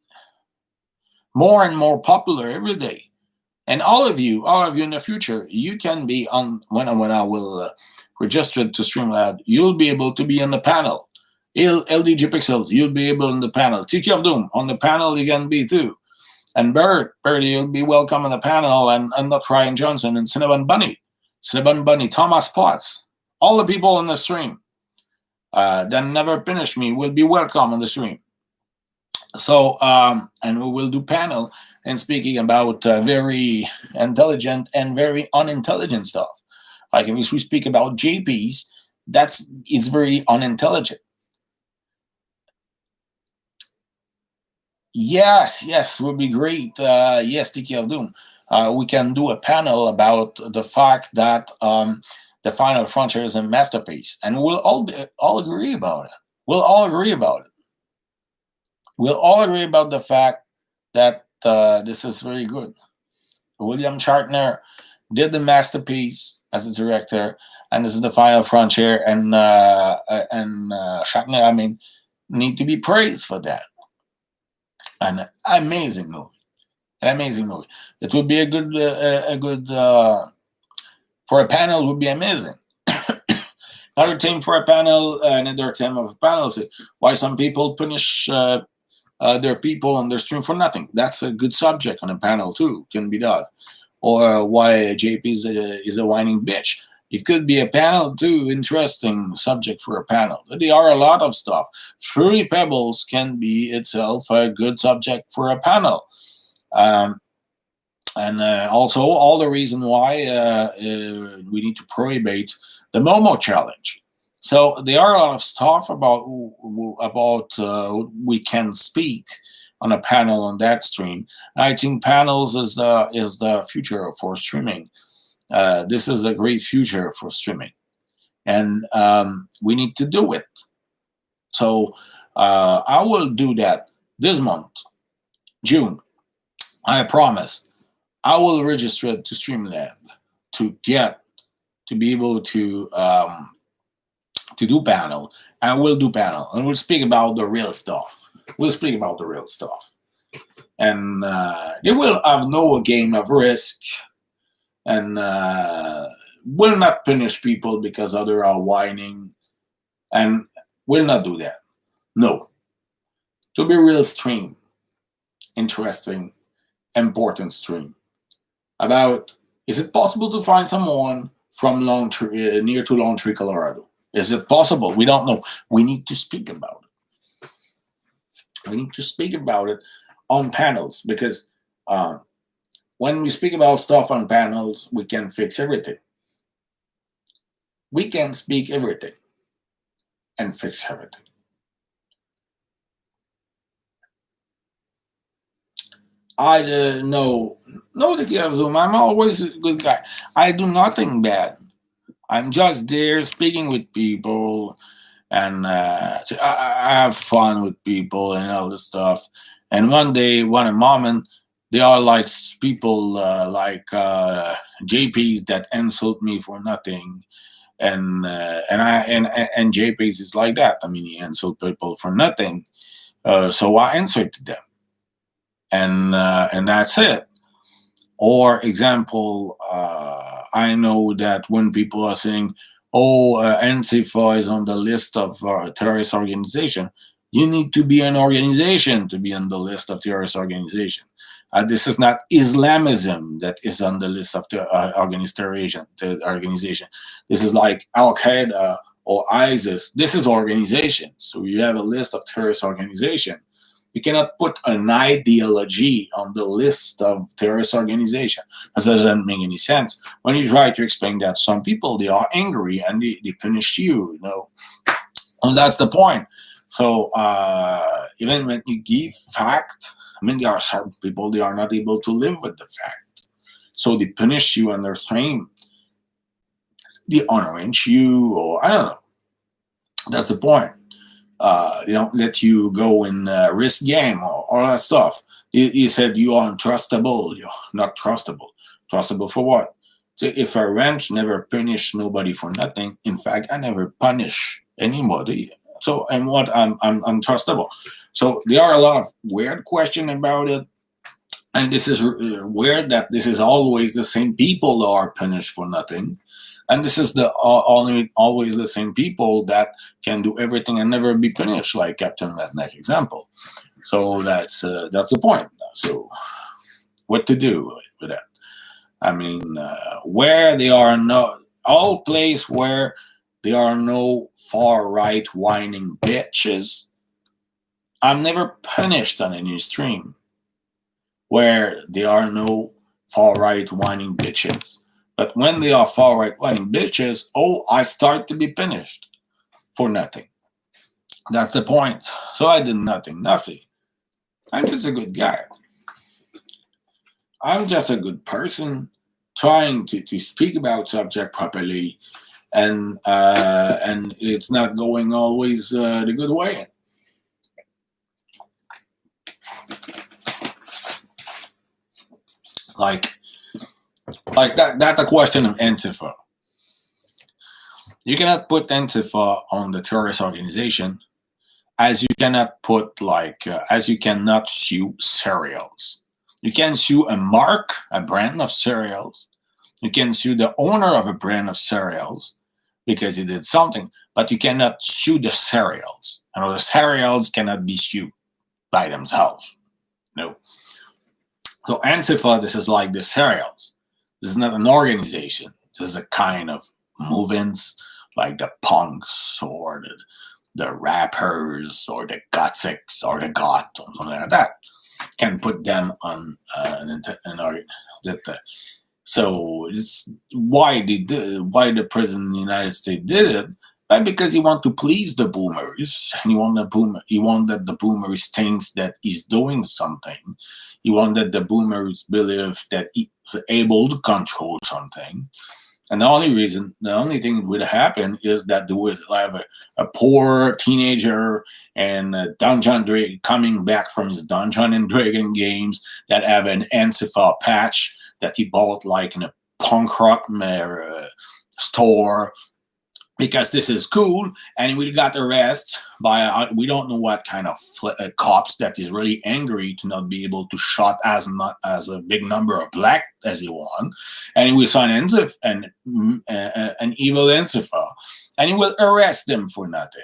S1: more and more popular every day. And all of you in the future, you can be on when I will register to Streamlab. You'll be able to be on the panel. LDG Pixels, you'll be able on the panel. Tiki of Doom on the panel, you can be too. And Birdie, you'll be welcome on the panel. And not Ryan Johnson and Cinnabon Bunny, Thomas Potts, all the people on the stream that never finish me will be welcome on the stream. So, and we will do panel and speaking about very intelligent and very unintelligent stuff. Like if we speak about JPs, it's very unintelligent. Yes, would be great. Yes, Tiki of Doom. We can do a panel about the fact that the Final Frontier is a masterpiece, and we'll all agree about it. We'll all agree about it. We'll all agree about the fact that this is very good. William Shatner did the masterpiece as a director, and this is the Final Frontier, and Shatner, I mean, need to be praised for that. An amazing movie. It would be a good for a panel. Would be amazing. Another thing for a panel, another theme of a panel is why some people punish their people on their stream for nothing. That's a good subject on a panel too. Can be done. Or why JP is a whining bitch. It could be a panel too. Interesting subject for a panel. There are a lot of stuff. Fruity Pebbles can be itself a good subject for a panel. And also all the reason why we need to prohibit the Momo challenge. So there are a lot of stuff about we can speak on a panel on that stream. I think panels is the future for streaming. This is a great future for streaming, and we need to do it. So I will do that this month, June. I promise. I will register to Streamlab to get to be able to do panel, and we'll do panel, and we'll speak about the real stuff. We'll speak about the real stuff, and they will have no game of risk, and will not punish people because others are whining, and will not do that. No, to be real stream, interesting, important stream about is it possible to find someone from near to Lone Tree, Colorado? Is it possible? We don't know. We need to speak about it. We need to speak about it on panels because when we speak about stuff on panels, we can fix everything. We can speak everything and fix everything. I know the key of Zoom. I'm always a good guy. I do nothing bad. I'm just there speaking with people, and I have fun with people and all this stuff. And one day, one moment, they are like people JPs that insult me for nothing, and JPs is like that. I mean, he insult people for nothing. So I answer to them, and that's it. Or example, I know that when people are saying, "Oh, Antifa is on the list of terrorist organization," you need to be an organization to be on the list of terrorist organization. This is not Islamism that is on the list of the organization. This is like Al Qaeda or ISIS. This is organization. So you have a list of terrorist organization. You cannot put an ideology on the list of terrorist organization. That doesn't make any sense. When you try to explain that, some people they are angry and they punish you, and that's the point. So even when you give fact, I mean, there are certain people they are not able to live with the fact, so they punish you and they're stream. They orange you, or I don't know. That's the point. They don't let you go in risk game or all that stuff. He said you are untrustable. You're not trustable. Trustable for what? So if a ranch never punish nobody for nothing, in fact, I never punish anybody. So and what I'm untrustable. So there are a lot of weird questions about it, and this is weird that this is always the same people that are punished for nothing. And this is the only always the same people that can do everything and never be punished, like Captain Redneck example. So that's the point. So what to do with that? I mean, where there are no all place where there are no far right whining bitches, I'm never punished on any stream. Where there are no far right whining bitches. But when they are far right whining bitches, I start to be punished for nothing. That's the point. So I did nothing. I'm just a good guy. I'm just a good person trying to speak about subject properly, and it's not going always the good way. Like that's the question of Antifa. You cannot put Antifa on the terrorist organization, as you cannot put as you cannot sue cereals. You can sue a brand of cereals. You can sue the owner of a brand of cereals because he did something, but you cannot sue the cereals. And the cereals cannot be sued by themselves. No. So Antifa, this is like the cereals. This is not an organization. This is a kind of movements like the punks or the rappers or the gothics or the goth or something like that. Can put them on so it's why the president of the United States did it Right, because he want to please the boomers, and he want that the boomers thinks that he's doing something. He want that the boomers believe that he's able to control something. And the only thing that would happen is that they would have a poor teenager and a Dungeon Dragon coming back from his Dungeon and Dragon games that have an Antifa patch that he bought like in a punk rock store because this is cool, and we got arrested by we don't know what kind of cops that is really angry to not be able to shot as not as a big number of black as he want, and he will sign an evil Antifa, and he will arrest them for nothing.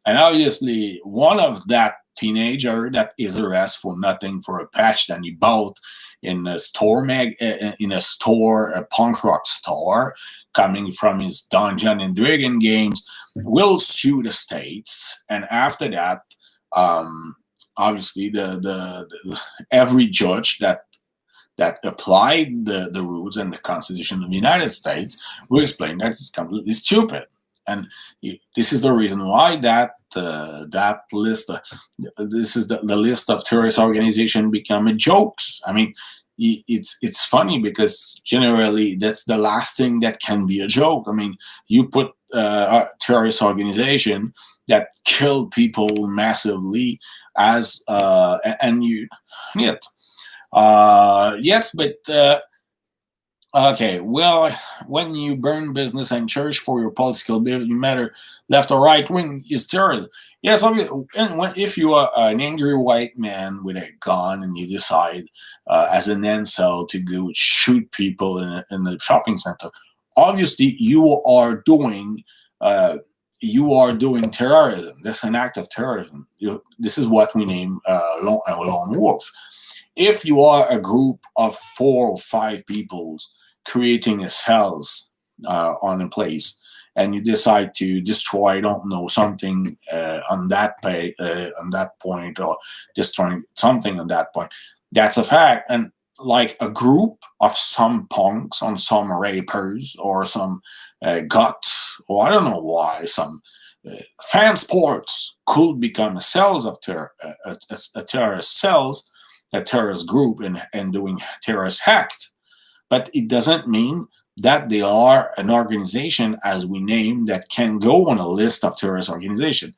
S1: And obviously, one of that teenager that is arrested for nothing for a patch that he bought in a store, a punk rock store, coming from his Dungeon and Dragon games, will sue the states, and after that, obviously, the every judge that applied the rules and the Constitution of the United States will explain that it's completely stupid. And this is the reason why that list, this is the list of terrorist organizations become a jokes. I mean, it's funny because generally that's the last thing that can be a joke. I mean, you put a terrorist organization that killed people massively as and you yet yes, but okay, well, when you burn business and church for your political belief, no matter left or right wing, is terrorism. Yes, and if you are an angry white man with a gun and you decide as an incel to go shoot people in the shopping center, obviously you are doing terrorism. That's an act of terrorism. This is what we name lone wolf. If you are a group of 4 or 5 peoples creating a cells on a place, and you decide to destroy, I don't know, something on that point, or destroying something on that point, that's a fact. And like a group of some punks on some rapers or some guts, or I don't know why, some fan sports could become cells of a terrorist cells, a terrorist group, and doing terrorist act. But it doesn't mean that they are an organization, as we name, that can go on a list of terrorist organizations.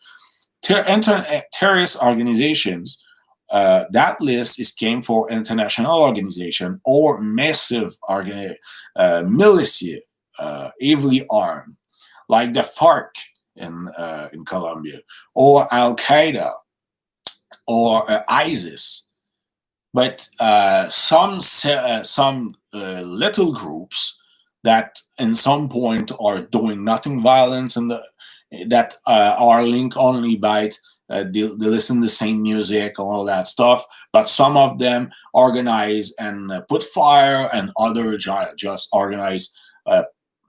S1: Terrorist organizations, that list came for international organization or massive militia, heavily armed, like the FARC in Colombia, or Al Qaeda, or ISIS. But some little groups that in some point are doing nothing violence, and that are linked only by they listen to the same music and all that stuff, but some of them organize and put fire, and other just organize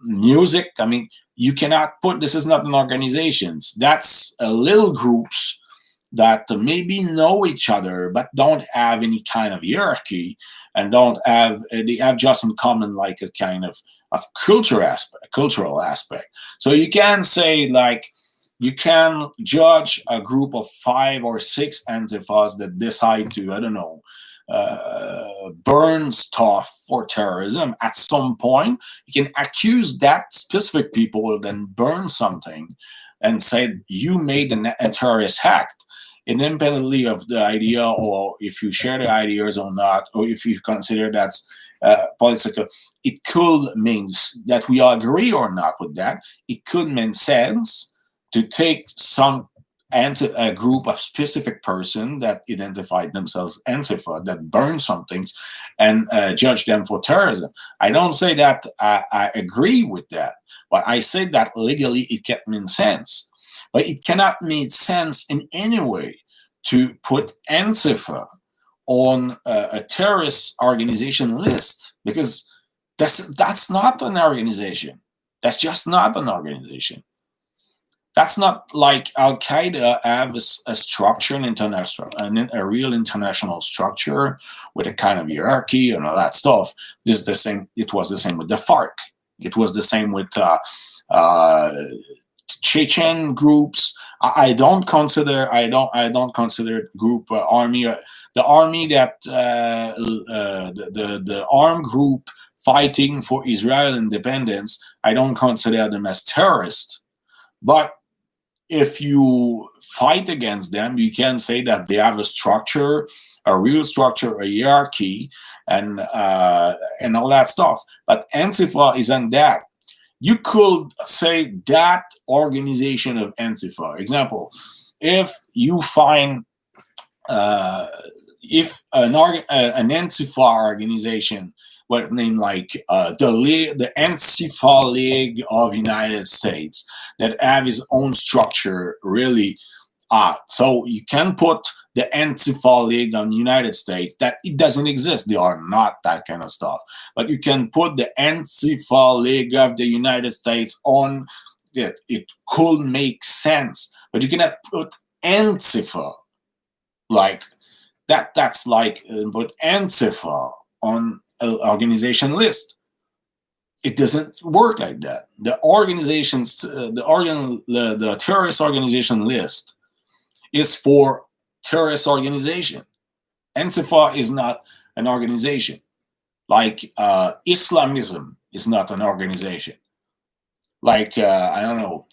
S1: music. I mean, you cannot put, this is not an organization, that's little groups that maybe know each other but don't have any kind of hierarchy, and they have just in common like a kind of cultural aspect. So you can say, like, you can judge a group of 5 or 6 antifas that decide to, I don't know, burn stuff for terrorism. At some point you can accuse that specific people, then burn something and say you made a terrorist act, independently of the idea, or if you share the ideas or not, or if you consider that's political. It could mean that we agree or not with that. It could mean sense to take a group of specific person that identified themselves Antifa, that burn some things, and judge them for terrorism. I don't say that I agree with that, but I say that legally it can mean sense. But it cannot make sense in any way to put Antifa on a terrorist organization list, because that's not an organization. That's just not an organization. That's not like Al Qaeda have a structure, a real international structure with a kind of hierarchy and all that stuff. This is the same. It was the same with the FARC. It was the same with Chechen groups. I don't consider group army. The army that the armed group fighting for Israel independence. I don't consider them as terrorists. But if you fight against them, you can say that they have a structure, a real structure, a hierarchy, and all that stuff. But Antifa isn't that. You could say that organization of Antifa. Example, if you find if an Antifa organization, what name like the Antifa League of United States that have its own structure, really. So you can put the Antifa League on the United States, that it doesn't exist. They are not that kind of stuff. But you can put the Antifa League of the United States on it. It could make sense. But you cannot put Antifa like that. That's like put Antifa on an organization list. It doesn't work like that. The organizations, the terrorist organization list is for terrorist organization. Antifa is not an organization. Like Islamism is not an organization. Like I don't know,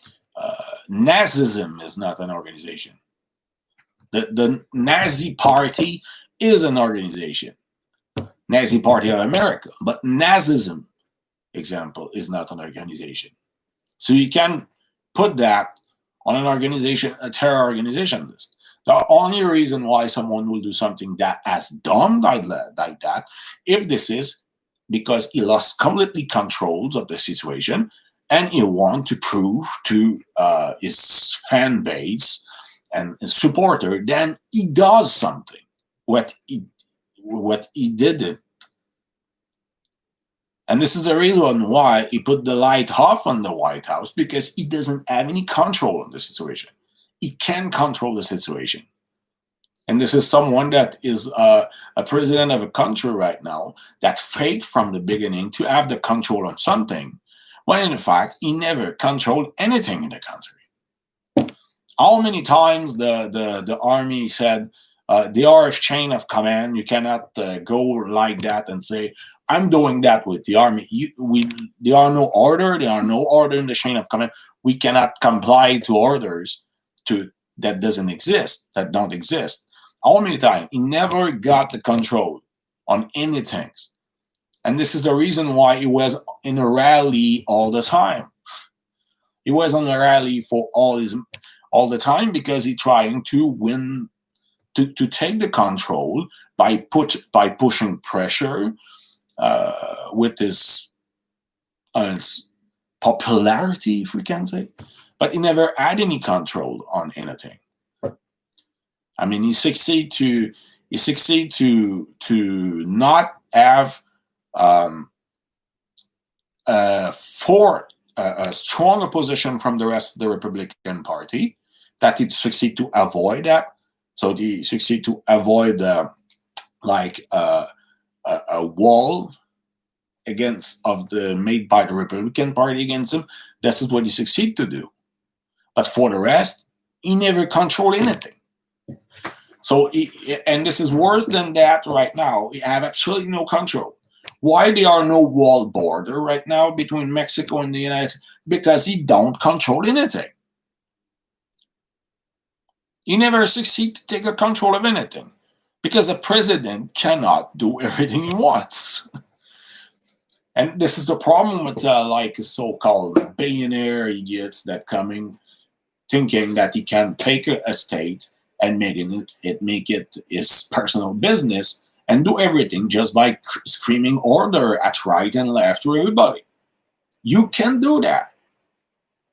S1: Nazism is not an organization. The Nazi Party is an organization. Nazi Party of America, but Nazism, example, is not an organization. So you can put that on an organization, a terror organization list. The only reason why someone will do something that as dumb like that, if this is because he lost completely control of the situation and he want to prove to his fan base and his supporter, then he does something. What he didn't. And this is the reason why he put the light off on the White House, because he doesn't have any control on the situation. He can't control the situation. And this is someone that is a president of a country right now that faked from the beginning to have the control on something, when in fact he never controlled anything in the country. How many times the army said, they are a chain of command. You cannot go like that and say, I'm doing that with the army. There are no order. There are no order in the chain of command. We cannot comply to orders that doesn't exist, that don't exist. How many times? He never got the control on anything. And this is the reason why he was in a rally all the time. He was on a rally for all the time because he trying to win, to take the control by pushing pressure with his popularity, if we can say. But he never had any control on anything. I mean, he succeed to not have a strong opposition from the rest of the Republican Party. That he succeed to avoid that. So he succeed to avoid a wall made by the Republican Party against him. This is what he succeed to do. But for the rest, he never controlled anything. So, and this is worse than that right now. We have absolutely no control. Why there are no wall border right now between Mexico and the United States? Because he don't control anything. He never succeed to take a control of anything. Because a president cannot do everything he wants. And this is the problem with so-called billionaire idiots that coming thinking that he can take a state and make it his personal business and do everything just by screaming order at right and left to everybody. You can do that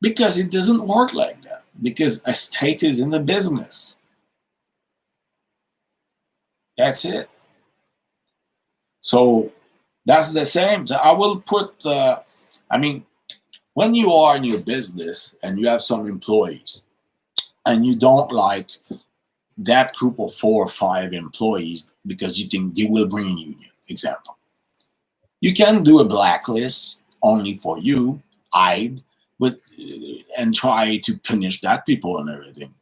S1: because it doesn't work like that, because a state is in the business. That's it. So that's the same. So I will put, when you are in your business and you have some employees and you don't like that group of 4 or 5 employees because you think they will bring a union, example, you can do a blacklist only for you, hide, but and try to punish that people and everything.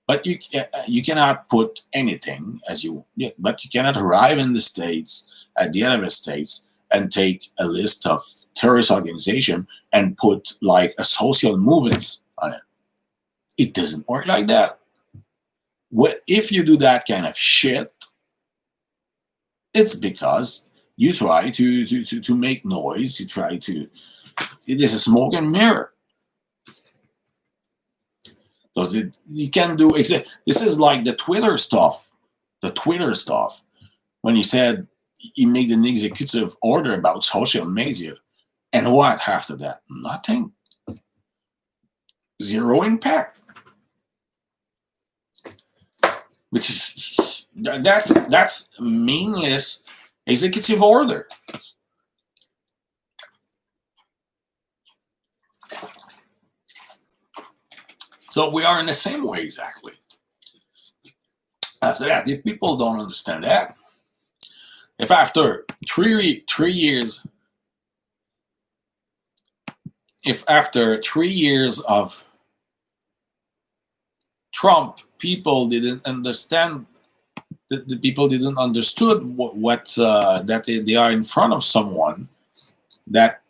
S1: But you cannot put anything as you. Yeah, but you cannot arrive in the states at the end of the states and take a list of terrorist organization and put like a social movements on it. It doesn't work like that. If you do that kind of shit, it's because you try to make noise. You try to. It is a smoke and mirror. So you can do this is like the Twitter stuff. The Twitter stuff. When he said he made an executive order about social media. And what after that? Nothing. Zero impact. Because that's meaningless executive order. So we are in the same way exactly. After that, if people don't understand that, if after three years, if after 3 years of Trump, people didn't understand, the people didn't understood what that they are in front of someone that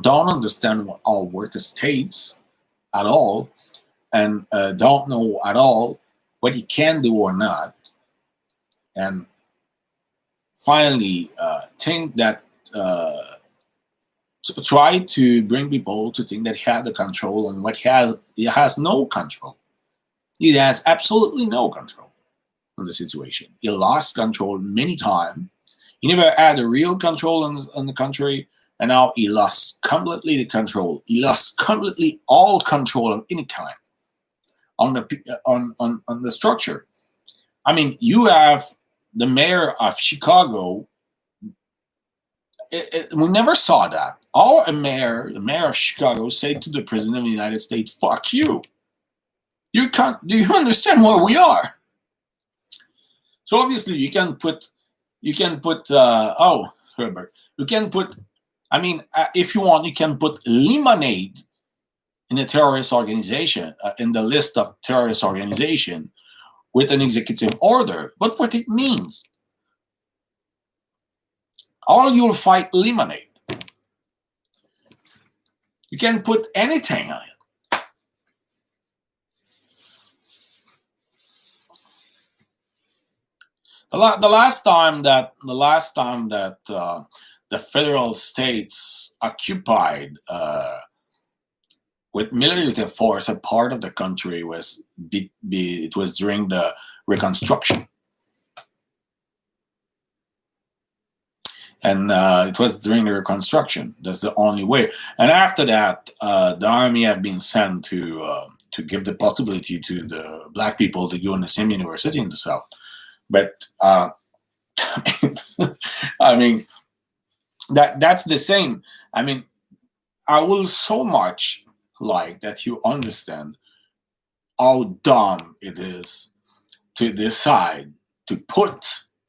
S1: don't understand what our work states at all, and don't know at all what he can do or not, and finally think that try to bring people to think that he had the control, and what he has no control. He has absolutely no control on the situation. He lost control many times. He never had a real control on the country, and now he lost completely the control. He lost completely all control of any kind on the structure. I mean, you have the mayor of Chicago. We never saw that. The mayor of Chicago, said to the president of the United States, "Fuck you." You can't. Do you understand where we are? So obviously, you can put. You can put. Herbert. You can put. I mean, if you want, you can put lemonade in a terrorist organization, in the list of terrorist organization, with an executive order. But what it means? All you'll fight lemonade. You can put anything on it. The last time that the federal states occupied with military force a part of the country was it was during the Reconstruction, and it was during the Reconstruction. That's the only way. And after that, the army have been sent to give the possibility to the black people to go in the same university in the South. But I mean, that's the same. I mean, I will so much like that you understand how dumb it is to decide to put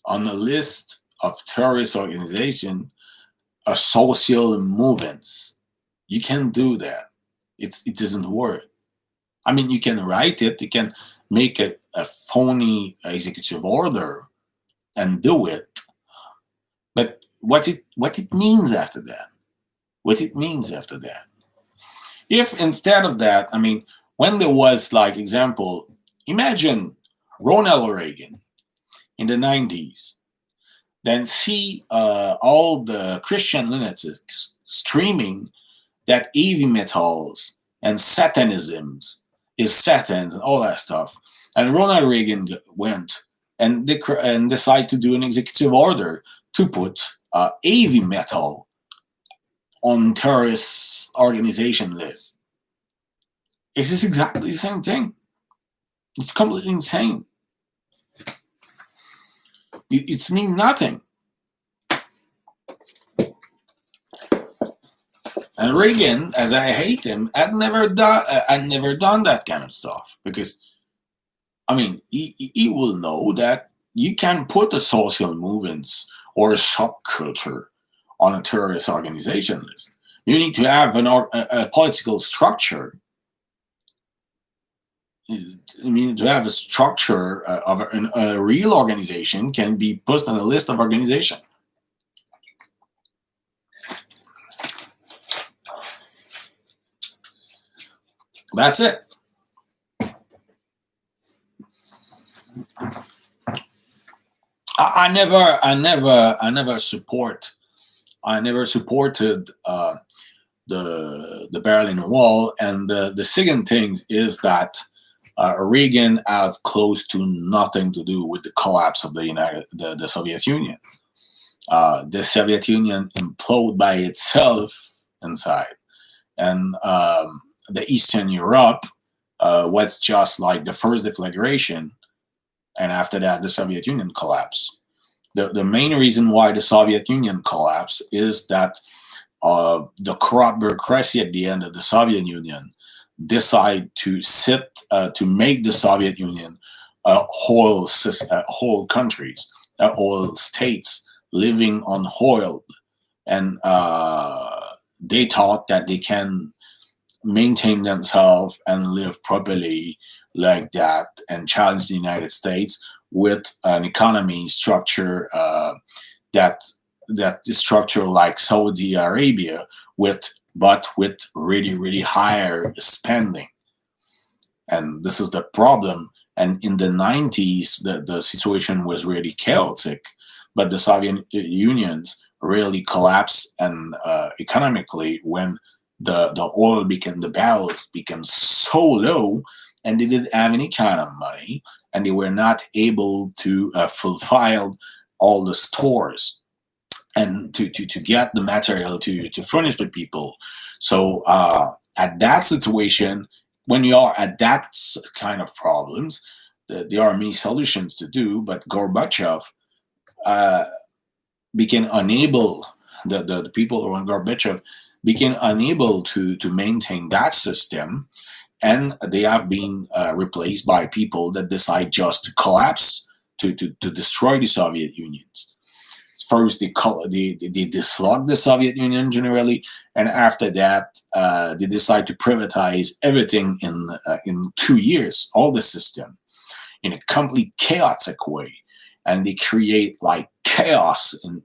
S1: on a list of terrorist organization a social movements. You can do that. It doesn't work. I mean, you can write it. You can make a phony executive order and do it. But what it means after that? What it means after that? If instead of that, I mean, when there was, like, example, imagine Ronald Reagan in the 90s, then see all the Christian lunatics screaming that heavy metals and satanisms is Satan and all that stuff. And Ronald Reagan went and decided to do an executive order to put heavy metal on terrorist organization list. It's just exactly the same thing. It's completely insane. It's mean nothing. And Reagan, as I hate him, had never done that kind of stuff, because, I mean, he will know that you can put a social movements or a subculture on a terrorist organization list. You need to have a political structure. I mean, to have a structure of a real organization can be put on a list of organization. That's it. I never supported the Berlin Wall, and the second thing is that Reagan have close to nothing to do with the collapse of the Soviet Union. The Soviet Union imploded by itself inside, and the Eastern Europe was just like the first deflagration, and after that, the Soviet Union collapsed. The main reason why the Soviet Union collapsed is that the corrupt bureaucracy at the end of the Soviet Union decide to make the Soviet Union whole countries, whole states living on oil, and they thought that they can maintain themselves and live properly like that and challenge the United States with an economy structure that is structured like Saudi Arabia, but with really higher spending. And this is the problem. And in the 90s, the situation was really chaotic, but the Soviet Unions really collapsed and economically when the barrel became so low, and they didn't have any kind of money, and they were not able to fulfill all the stores and to get the material to furnish the people. So at that situation, when you are at that kind of problems, there are many solutions to do, but Gorbachev became unable, the people around Gorbachev became unable to maintain that system, and they have been replaced by people that decide just to collapse, to destroy the Soviet Unions. First, they dislodge the Soviet Union generally, and after that, they decide to privatize everything in 2 years, all the system, in a complete chaotic way, and they create like chaos. And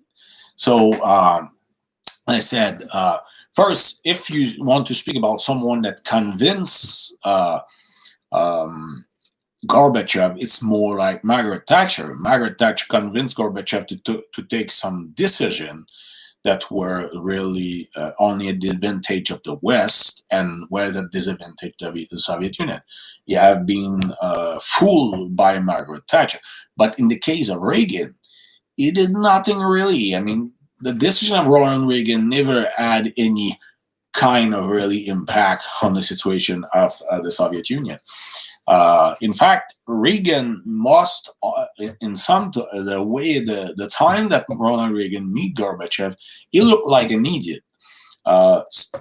S1: so, I said, first, if you want to speak about someone that convinced Gorbachev, it's more like Margaret Thatcher. Margaret Thatcher convinced Gorbachev to take some decision that were really only at the advantage of the West and were at the disadvantage of the Soviet Union. You have been fooled by Margaret Thatcher. But in the case of Reagan, he did nothing really. I mean, the decision of Ronald Reagan never had any kind of really impact on the situation of the Soviet Union. In fact, Reagan must, in the time that Ronald Reagan meet Gorbachev, he looked like an idiot,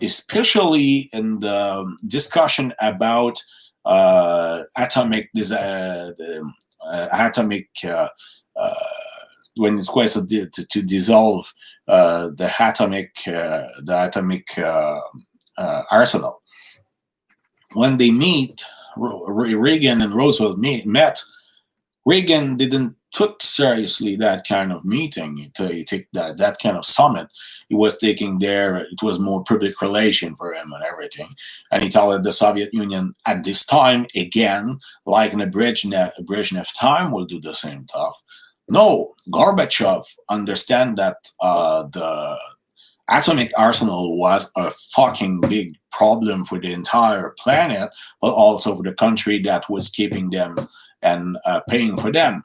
S1: especially in the discussion about atomic when it's quite to dissolve the atomic arsenal. When they meet, Reagan and Roosevelt met. Reagan didn't took seriously that kind of meeting. He took that kind of summit. He was taking there. It was more public relation for him and everything. And he told the Soviet Union at this time again, like in the Brezhnev time, will do the same stuff. No, Gorbachev understand that the atomic arsenal was a fucking big problem for the entire planet, but also for the country that was keeping them and paying for them.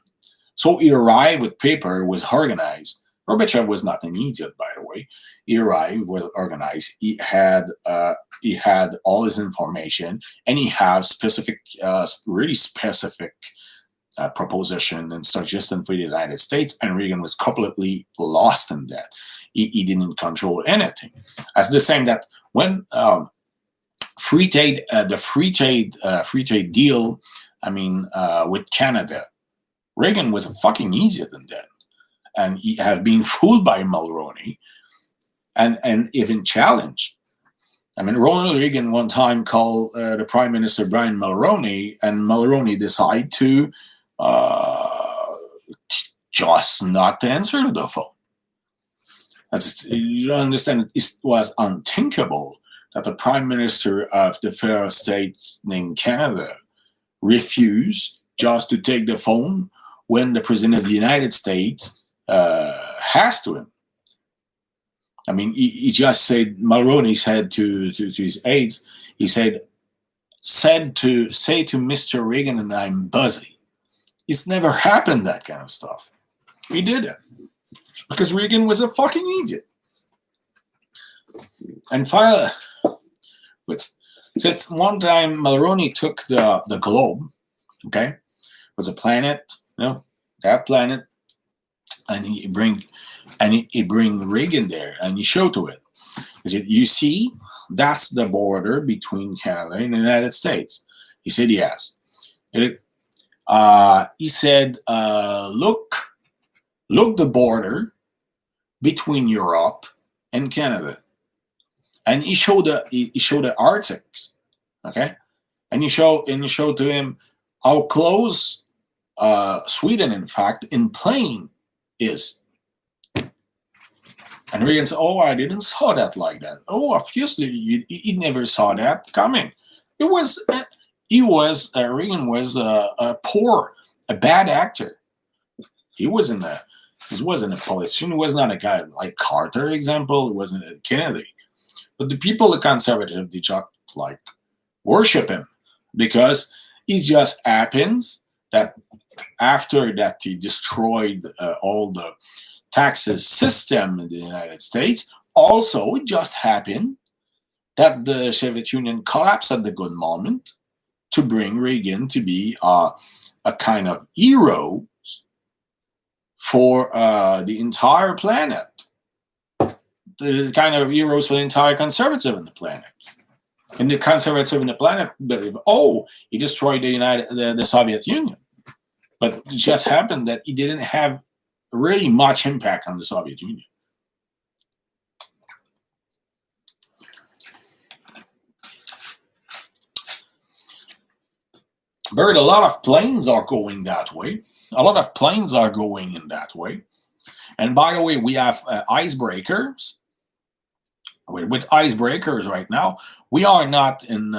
S1: So he arrived with paper, was organized. Gorbachev was not an idiot, by the way. He arrived, was organized. He had all his information, and he had specific, really specific proposition and suggestion for the United States, and Reagan was completely lost in that. He didn't control anything. As the same that when the free trade deal, with Canada, Reagan was a fucking idiot in that, and he have been fooled by Mulroney, and even challenged. I mean, Ronald Reagan one time called the Prime Minister Brian Mulroney, and Mulroney decided to uh, just not answer the phone. You don't understand. It was unthinkable that the Prime Minister of the federal state named Canada refused just to take the phone when the President of the United States has to him. I mean, he just said, Mulroney said to his aides, he said to say to Mr. Reagan and I'm busy. It's never happened, that kind of stuff. He did it because Reagan was a fucking idiot. And finally, so one time Mulroney took the globe, okay, it was a planet, that planet, and he bring Reagan there, and he showed to it. He said, "You see, that's the border between Canada and the United States." He said, "Yes." He said, "Look the border between Europe and Canada," and he showed the Arctic, okay, and he showed to him how close Sweden, in fact, in plane is. And Reagan said, "Oh, I didn't saw that like that." Oh, obviously, he never saw that coming. Reagan was a poor, a bad actor. He wasn't a politician. He was not a guy like Carter, example. He wasn't a Kennedy. But the people, the conservative, they just like worship him because it just happens that after that he destroyed all the taxes system in the United States. Also, it just happened that the Soviet Union collapsed at the good moment to bring Reagan to be a kind of hero for the entire planet, the kind of heroes for the entire conservative in the planet. And the conservative in the planet believe, oh, he destroyed the Soviet Union. But it just happened that he didn't have really much impact on the Soviet Union. Bird, a lot of planes are going that way. A lot of planes are going in that way. And by the way, we have icebreakers. With icebreakers right now, we are not in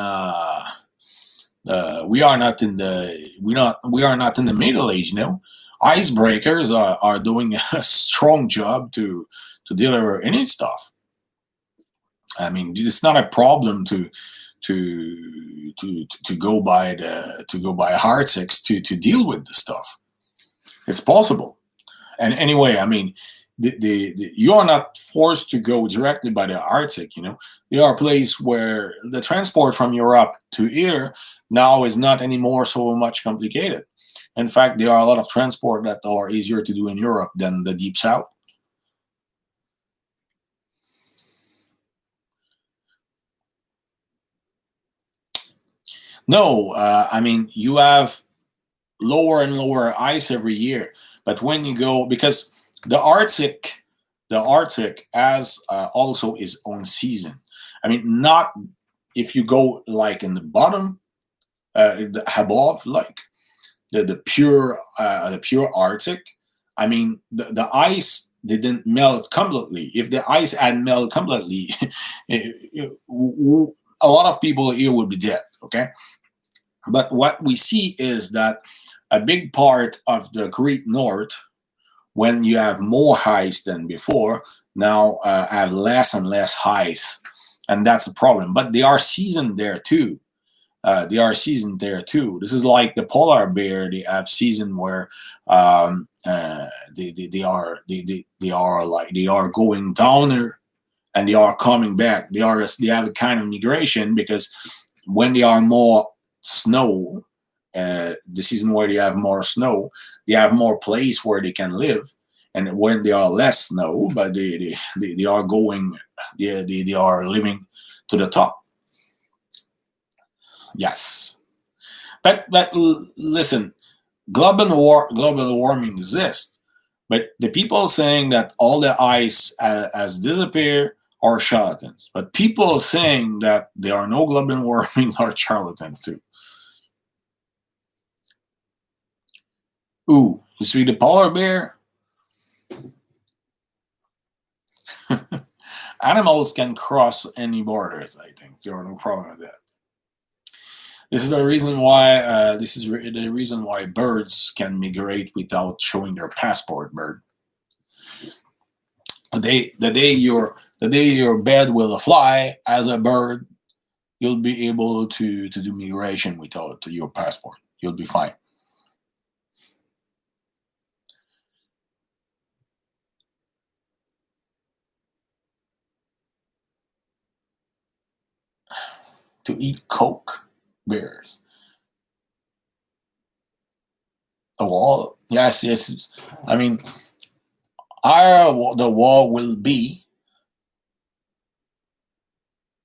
S1: we are not in the Middle Age, Icebreakers are doing a strong job to deliver any stuff. I mean, it's not a problem to go by hard sex to deal with the stuff. It's possible. And anyway, I mean, you are not forced to go directly by the Arctic. There are places where the transport from Europe to here now is not anymore so much complicated. In fact, there are a lot of transport that are easier to do in Europe than the Deep South. No, I mean, you have lower and lower ice every year. But when you go, because the Arctic has also its own season. I mean, not if you go like in the bottom, above, like the pure Arctic. I mean, the ice didn't melt completely. If the ice had melted completely, a lot of people here would be dead. Okay, but what we see is that a big part of the Great North, when you have more ice than before, now have less and less ice, and that's the problem. But they are seasoned there too. This is like the polar bear. They have season where they are going down there and they are coming back. They have a kind of migration because when they are more snow, the season where they have more snow, they have more place where they can live. And when there are less snow, but they are going, they are living to the top. Yes, but listen, global warming exists, but the people saying that all the ice has disappeared are charlatans. But people saying that there are no global warming are charlatans too. Ooh, you see the polar bear? Animals can cross any borders, I think. There are no problem with that. This is the reason why the reason why birds can migrate without showing their passport. Bird, the day your bed will fly as a bird, you'll be able to do migration without your passport. You'll be fine. To eat Coke, bears. A wall? Yes, yes. I mean, higher the wall will be,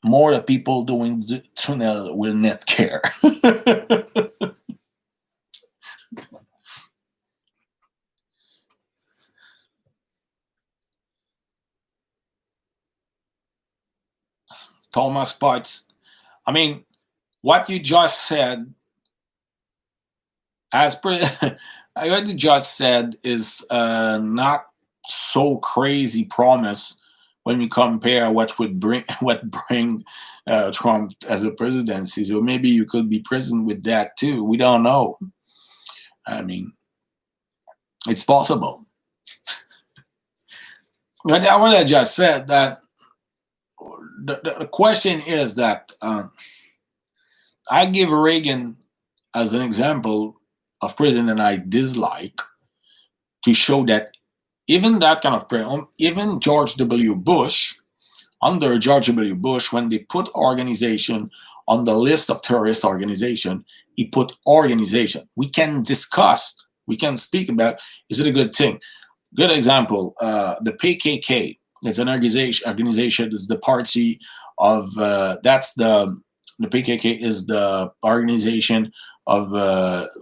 S1: more the people doing the tunnel will not care. Thomas Potts. I mean, what you just said, as per what you just said, is not so crazy promise when you compare what would bring what bring Trump as a presidency. So maybe you could be president with that too. We don't know. I mean, it's possible. But what I just said, that the question is that I give Reagan as an example of president I dislike, to show that even that kind of president, even George W. Bush, under George W. Bush, when they put organization on the list of terrorist organization, he put organization. We can discuss, we can speak about, is it a good thing? Good example, the PKK. It's an organization. It's the party of that's the PKK is the organization of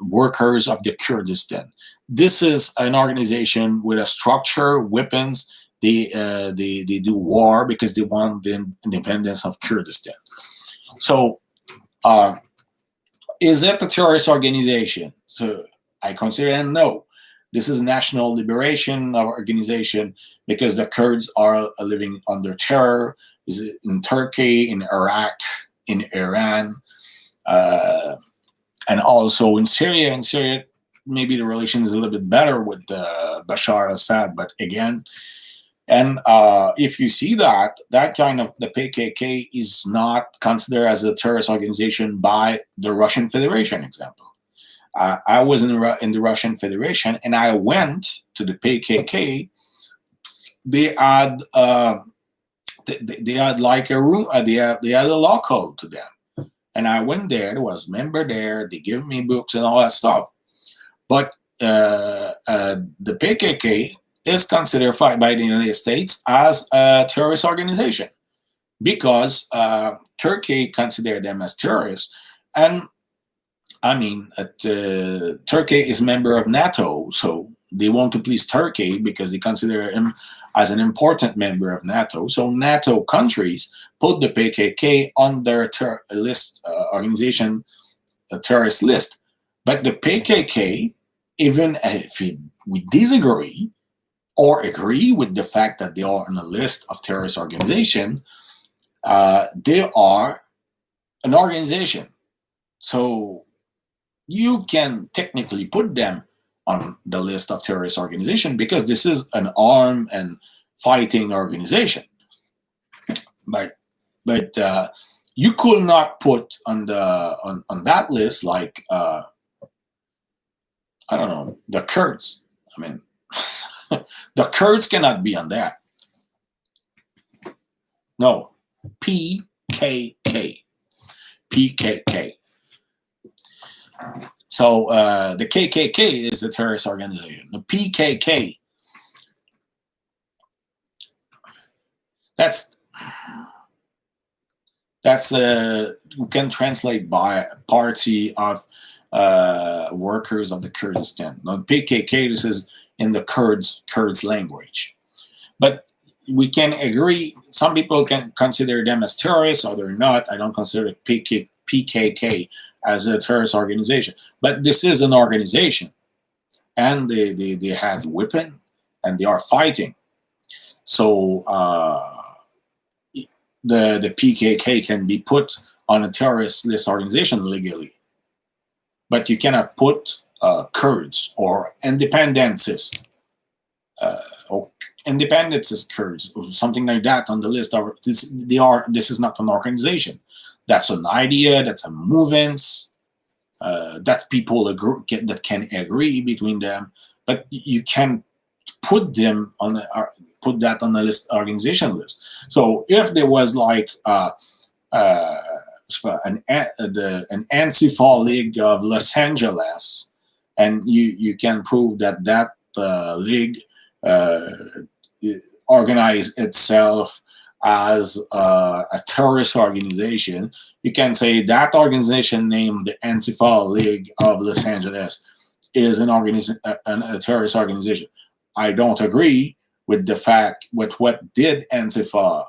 S1: workers of the Kurdistan. This is an organization with a structure, weapons. They do war because they want the independence of Kurdistan. So, is it a terrorist organization? So I consider it no. This is a national liberation organization because the Kurds are living under terror. Is it in Turkey, in Iraq, in Iran, and also in Syria. In Syria, maybe the relation is a little bit better with Bashar al-Assad, but again, and if you see that kind of the PKK is not considered as a terrorist organization by the Russian Federation. Example, I was in the Russian Federation, and I went to the PKK. They had they had like a room. They had a local to them, and I went there. There was a member there. They gave me books and all that stuff. But the PKK is considered by the United States as a terrorist organization because Turkey considered them as terrorists. And I mean, Turkey is a member of NATO, so they want to please Turkey because they consider him as an important member of NATO. So NATO countries put the PKK on their list, organization, a terrorist list. But the PKK, even if we disagree or agree with the fact that they are on a list of terrorist organization, they are an organization. So you can technically put them on the list of terrorist organization because this is an armed and fighting organization. But you could not put on that list like I don't know, the Kurds. I mean, the Kurds cannot be on that. No, PKK. PKK. So the KKK is a terrorist organization. The PKK, that's you can translate by party of workers of the Kurdistan. Now, PKK, this is in the Kurds language. But we can agree. Some people can consider them as terrorists, or not. I don't consider PKK as a terrorist organization, but this is an organization, and they had weapon, and they are fighting. So the PKK can be put on a terrorist list organization legally, but you cannot put Kurds or independentists or independentist Kurds or something like that on the list. Of this is not an organization. That's an idea. That's a movement that people that can agree between them, but you can put them on put that on the list organization list. So if there was like an Antifa League of Los Angeles, and you can prove that league organized itself as a terrorist organization, you can say that organization named the Antifa League of Los Angeles is a terrorist organization. I don't agree with the fact with what did Antifa,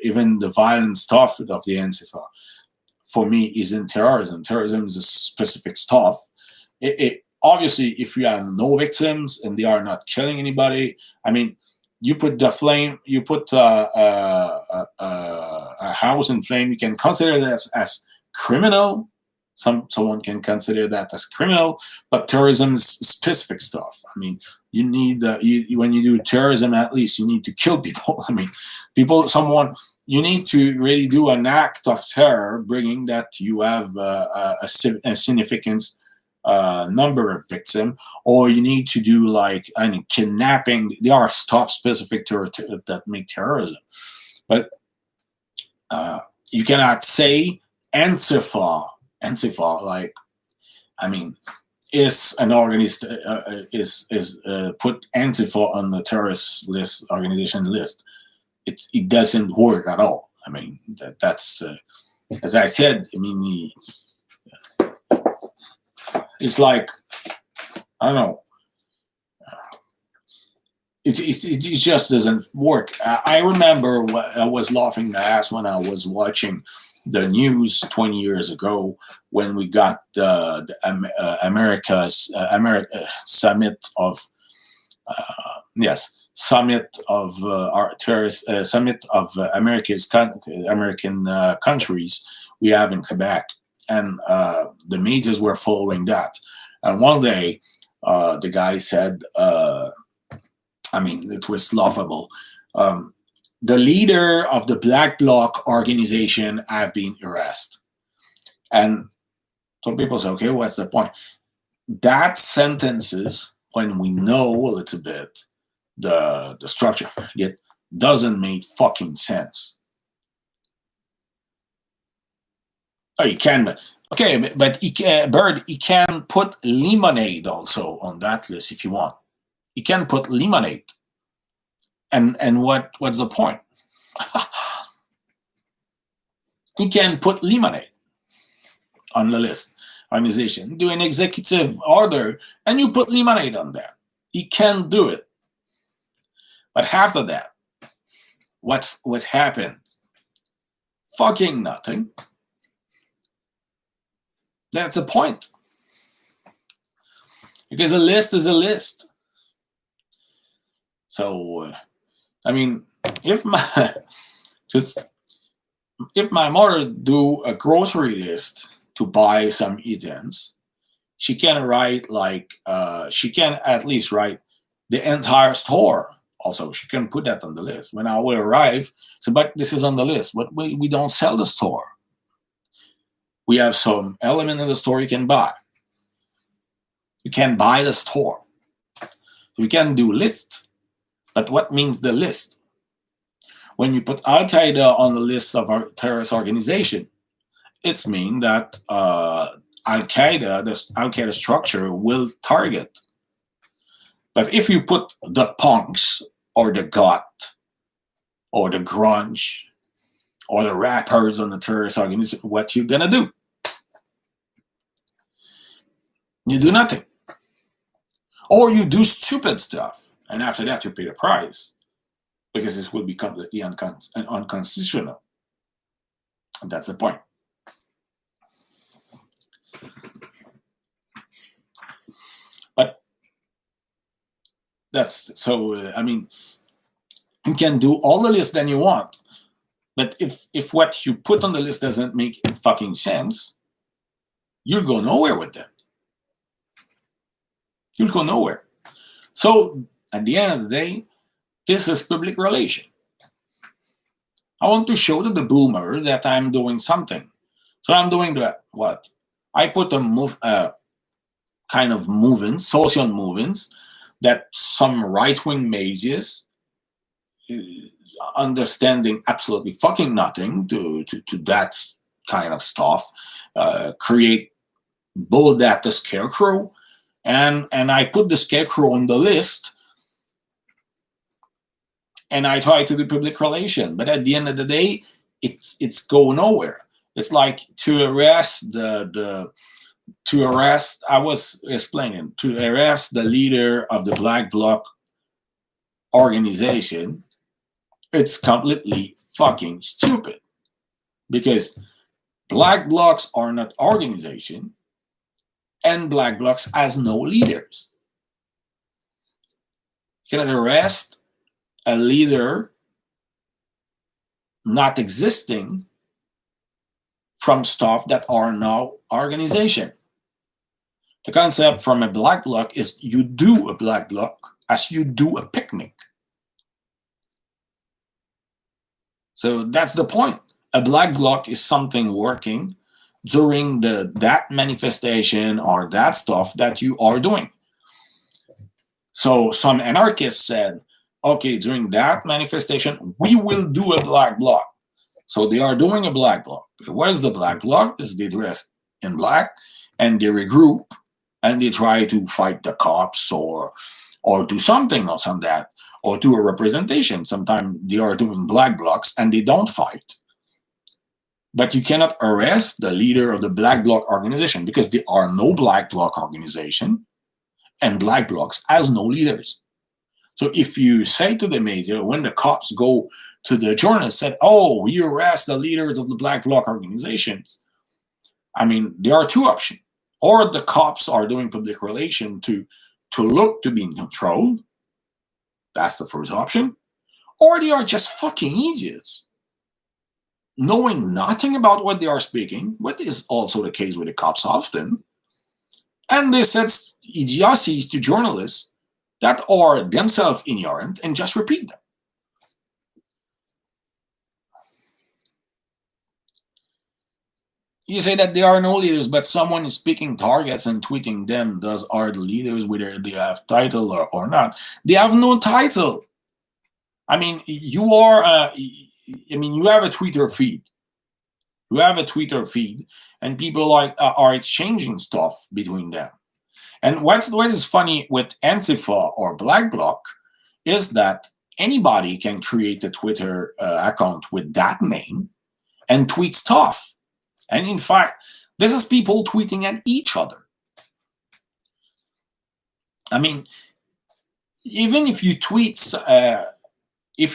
S1: even the violent stuff of the Antifa. For me, isn't terrorism. Terrorism is a specific stuff. Obviously, if you have no victims and they are not killing anybody, I mean, you put a house in flame, you can consider that as criminal. Someone can consider that as criminal, but terrorism is specific stuff. I mean, you need when you do terrorism, at least you need to kill people. I mean, you need to really do an act of terror, bringing that you have a significant number of victims, or you need to do like kidnapping. There are stuff specific to that make terrorism, but you cannot say Antifa, like, I mean, is an organist is put Antifa on the terrorist list, organization list. It doesn't work at all. I mean, that's as I said. I mean, it's like, I don't know. It just doesn't work. I remember I was laughing my ass when I was watching the news 20 years ago when we got the America's summit of summit of our terrorist summit of American countries we have in Quebec, and the medias were following that. And one day, the guy said, I mean, it was laughable. The leader of the Black Bloc organization have been arrested. And some people say, okay, what's the point? That sentences, when we know a little bit the structure, it doesn't make fucking sense. Oh, you can, but okay, but he can put lemonade also on that list if you want. You can put lemonade. And what's the point? He can put lemonade on the list organization, do an executive order, and you put lemonade on there. He can do it. But after that, what happened? Fucking nothing. That's the point. Because a list is a list. So, I mean, if my mother do a grocery list to buy some items, she can write she can at least write the entire store. Also, she can put that on the list. When I will arrive, so but this is on the list. But we don't sell the store. We have some element in the store you can buy. You can buy the store. You can do list. But what means the list? When you put Al Qaeda on the list of our terrorist organization, it's mean that Al Qaeda, the Al Qaeda structure, will target. But if you put the punks or the goth or the grunge or the rappers on the terrorist organization, what you gonna do? You do nothing. Or you do stupid stuff, and after that you pay the price. because this will be completely unconstitutional. And that's the point. But that's so. I mean, you can do all the list that you want, but if what you put on the list doesn't make fucking sense, you'll go nowhere with that. You'll go nowhere. So at the end of the day, this is public relation. I want to show to the boomer that I'm doing something. So I'm doing what? I put a kind of movements, social movements, that some right-wing mages understanding absolutely fucking nothing to that kind of stuff, create bull that the scarecrow, and I put the scarecrow on the list, and I try to do public relation, but at the end of the day, it's go nowhere. It's like to arrest I was explaining, to arrest the leader of the Black Bloc organization. It's completely fucking stupid, because Black Blocs are not organization, and Black Blocs has no leaders. You cannot arrest a leader not existing from stuff that are now organization. The concept from a Black Bloc is you do a Black Bloc as you do a picnic. So that's the point. A Black Bloc is something working during that manifestation or that stuff that you are doing. So some anarchists said, okay, during that manifestation, we will do a Black Bloc. So they are doing a Black Bloc. What is the Black Bloc? Is they dress in black and they regroup and they try to fight the cops or do something else on that, or do a representation. Sometimes they are doing Black Blocs and they don't fight. But you cannot arrest the leader of the Black Bloc organization, because there are no Black Bloc organization, and Black Blocs has no leaders. So if you say to the media, when the cops go to the journalists, said, oh, we arrest the leaders of the Black Bloc organizations, I mean, there are two options. Or the cops are doing public relation to look to be in control. That's the first option. Or they are just fucking idiots, knowing nothing about what they are speaking, what is also the case with the cops often. And they said idiocies to journalists that are themselves ignorant and just repeat them. You say that there are no leaders, but someone is picking targets and tweeting them. Those are the leaders, whether they have title or not. They have no title. I mean, you have a Twitter feed. You have a Twitter feed, and people are exchanging stuff between them. And what is funny with Antifa or Black Bloc is that anybody can create a Twitter account with that name and tweet stuff. And in fact, this is people tweeting at each other. I mean, even if you tweet, you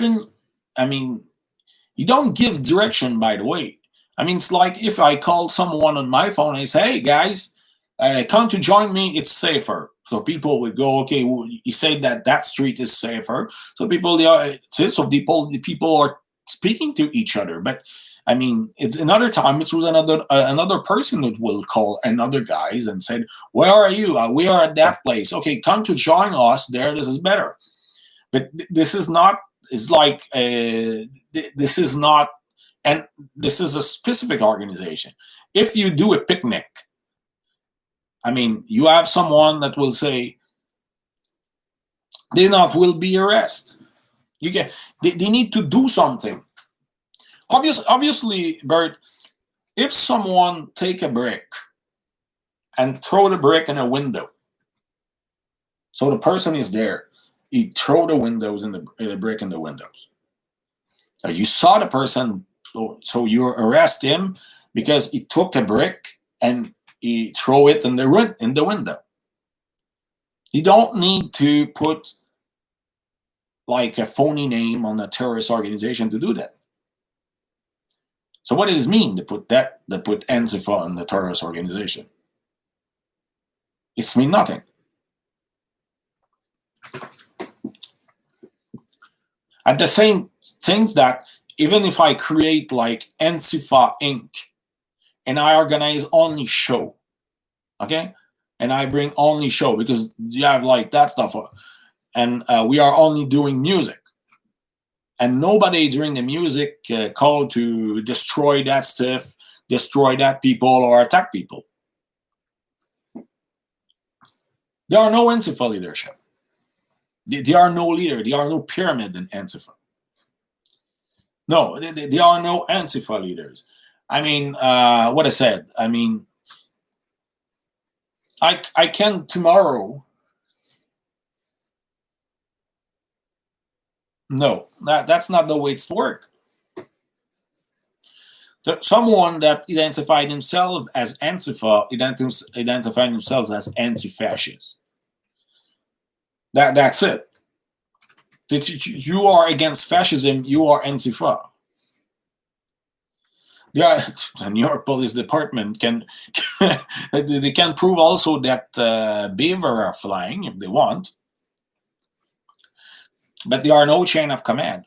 S1: don't give direction, by the way. I mean, it's like if I call someone on my phone and say, hey, guys, come to join me, it's safer. So people would go, okay, well, you say that street is safer. So people are speaking to each other. But I mean, it's another time. It was another person that will call another guys and said, "Where are you? We are at that place. Okay, come to join us there. This is better." But this is not. It's like this is not, and this is a specific organization. If you do a picnic, I mean, you have someone that will say they will be arrested. They need to do something. Obviously, Bert, if someone take a brick and throw the brick in a window, so the person is there, he throw the windows in the brick in the windows. So you saw the person, so you arrest him because he took a brick and he throw it in the window. You don't need to put like a phony name on a terrorist organization to do that. So what does it mean to put Antifa on the terrorist organization? It's mean nothing. At the same things that even if I create like Antifa Inc. and I organize only show, okay, and I bring only show because you have like that stuff, and we are only doing music, and nobody during the music called to destroy that stuff, destroy that people, or attack people. There are no Antifa leadership. There are no leader. There are no pyramid in Antifa. No, there are no Antifa leaders. I mean, what I said. I mean, I can tomorrow. No, that's not the way it's work. Someone that identified himself as Antifa identified themselves as anti-fascist. That's it. You are against fascism. You are Antifa. Yeah, and your police department can they can prove also that beaver are flying if they want, but there are no chain of command.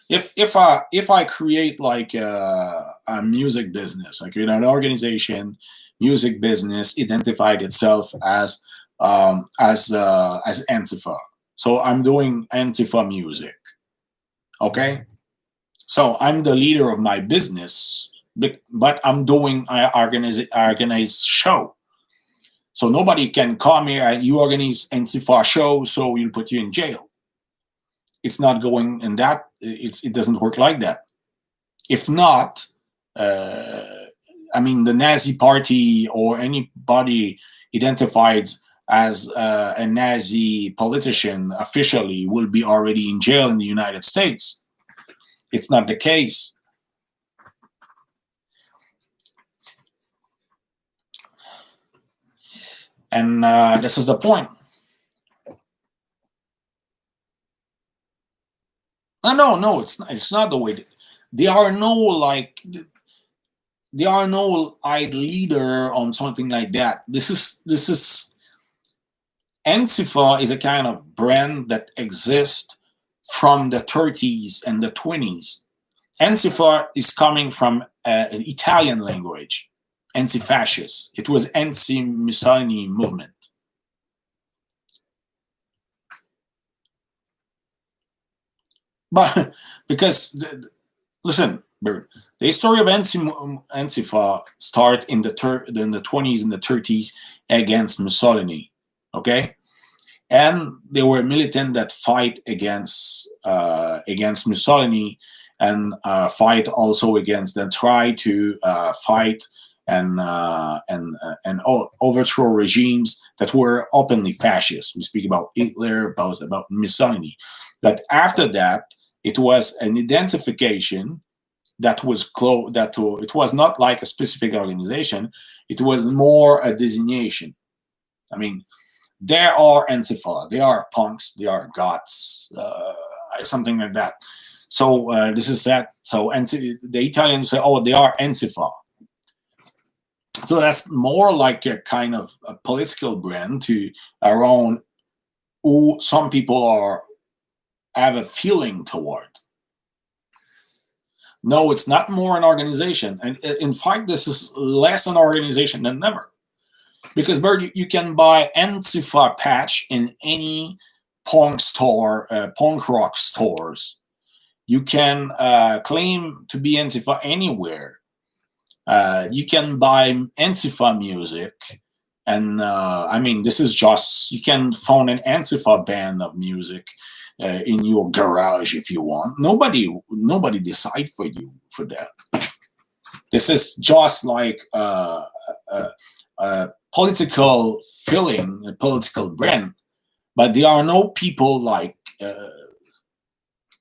S1: If I create like a music business, like an organization, music business identified itself as Antifa, so I'm doing Antifa music, okay. So I'm the leader of my business, but I'm doing organized show. So nobody can come here and you organize Antifa show, so we'll put you in jail. It's not going in that. It doesn't work like that. If not, I mean, the Nazi party or anybody identified as a Nazi politician officially will be already in jail in the United States. It's not the case. And this is the point. No, it's not the way. There are no leader on something like that. This is Antifa is a kind of brand that exists from the 30s and the 20s. Antifa is coming from Italian language, anti-fascist. It was anti-Mussolini movement. But because, listen, Bert, the history of Antifa start in the 20s and the 30s against Mussolini, okay? And they were militant that fight against Mussolini and fight also against them, try to fight and overthrow regimes that were openly fascist. We speak about Hitler, about Mussolini. But after that, it was an identification that was close. It was not like a specific organization. It was more a designation. I mean, there are Antifa, they are punks, they are goths, something like that. So this is that. So the Italians say, "Oh, they are Antifa." So that's more like a kind of a political brand to around who some people have a feeling toward. No, it's not more an organization, and in fact, this is less an organization than ever. Because Bird, you can buy Antifa patch in any punk store, punk rock stores. You can claim to be Antifa anywhere. You can buy Antifa music, and I mean, this is just you can find an Antifa band of music in your garage if you want. Nobody decide for you for that. This is just like political feeling, a political brand, but there are no people like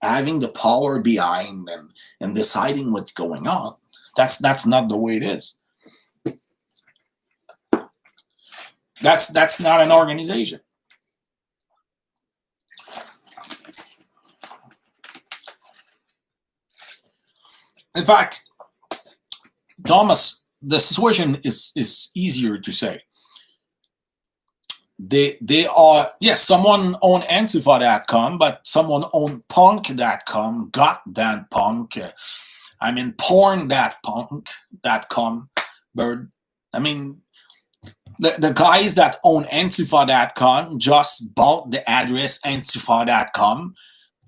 S1: having the power behind them and deciding what's going on. That's not the way it is. That's not an organization. In fact, Thomas, the situation is easier to say. They are, yes, someone owned Antifa.com, but someone owned Punk.com, got that punk. I mean, porn.punk.com, bird. I mean, the guys that own Antifa.com just bought the address Antifa.com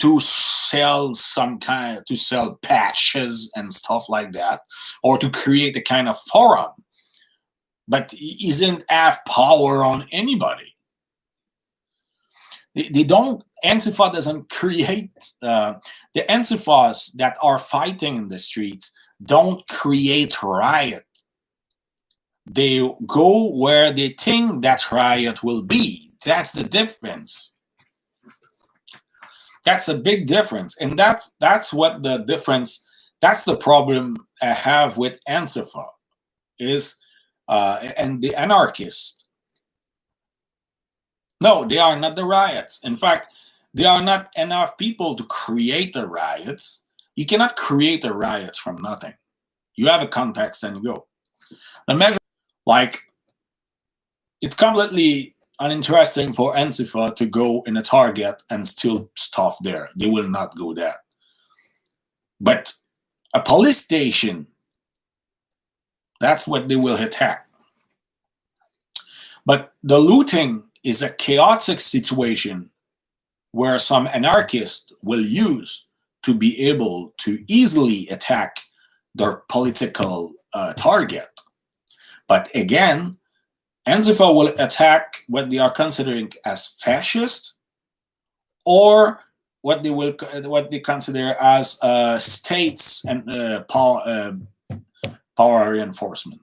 S1: to sell to sell patches and stuff like that, or to create a kind of forum, but he isn't have power on anybody. They don't. Antifa doesn't create the Antifas that are fighting in the streets. Don't create riot. They go where they think that riot will be. That's the difference. That's a big difference, and that's what the difference. That's the problem I have with Antifa is, and the anarchists. No, they are not the riots. In fact, there are not enough people to create a riot. You cannot create a riot from nothing. You have a context and you go. The measure, like, it's completely uninteresting for Antifa to go in a Target and steal stuff there. They will not go there. But a police station, that's what they will attack. But the looting is a chaotic situation where some anarchists will use to be able to easily attack their political target. But again, Antifa will attack what they are considering as fascist, or what they consider as states and power reinforcement.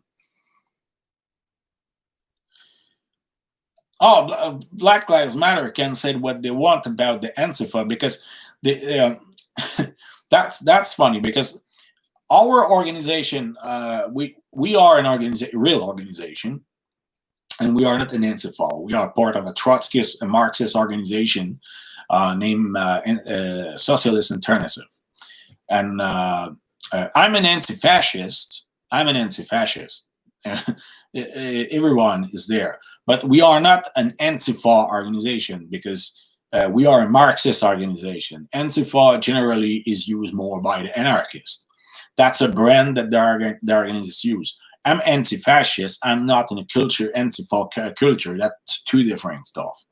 S1: Oh, Black Lives Matter can say what they want about the Antifa, because they, that's funny, because our organization, we are an real organization, and we are not an Antifa. We are part of a Trotskyist and Marxist organization named Socialist Alternative, and I'm an anti-fascist. Everyone is there, but we are not an Antifa organization, because we are a Marxist organization. Antifa generally is used more by the anarchists. That's a brand that the organizations use. I'm anti-fascist. I'm not in a culture, Antifa culture. That's two different stuff.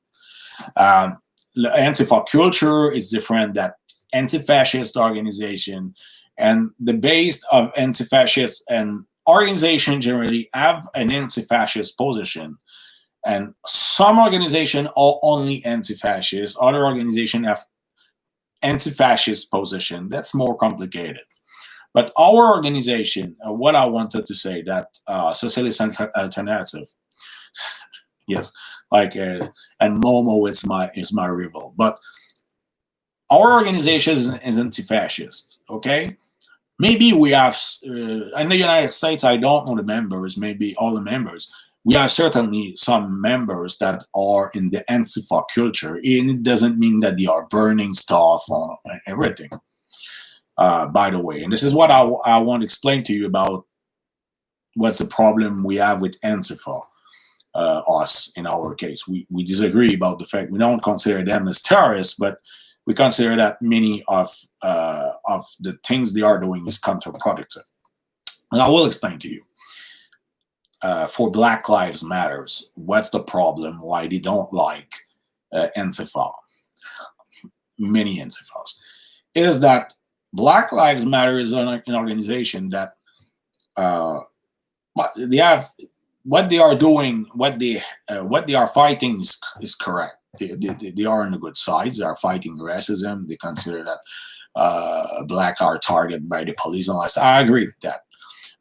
S1: Antifa culture is different than anti-fascist organization, and the base of anti-fascist and organization generally have an anti-fascist position, and some organizations are only anti-fascist, other organizations have anti-fascist position. That's more complicated. But our organization, what I wanted to say, that Socialist Alternative, yes, like and Momo is my rival, but our organization is anti-fascist. Okay, maybe we have in the United States, I don't know the members, maybe all the members. We have certainly some members that are in the Antifa culture, and it doesn't mean that they are burning stuff or everything. By the way, and this is what I want to explain to you about what's the problem we have with Antifa. Us, in our case, we disagree about the fact we don't consider them as terrorists, but we consider that many of the things they are doing is counterproductive. And I will explain to you. For Black Lives Matters, what's the problem? Why they don't like Antifa? Many Antifas is that Black Lives Matter is an organization that they have what they are doing, what they are fighting is correct. They are on the good sides. They are fighting racism. They consider that black are targeted by the police and all that. I agree with that.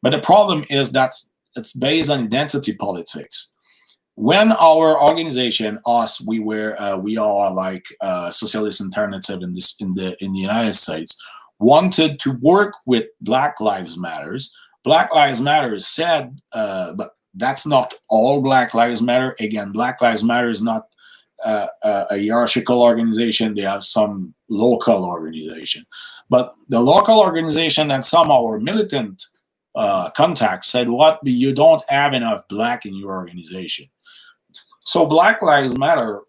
S1: But the problem is that it's based on identity politics. When our organization, us, we are like Socialist Alternative in the United States, wanted to work with Black Lives Matters. Black Lives Matter said, but that's not all Black Lives Matter. Again, Black Lives Matter is not a hierarchical organization. They have some local organization, but the local organization and some of our militant contacts said, "What? You don't have enough black in your organization." So Black Lives Matter.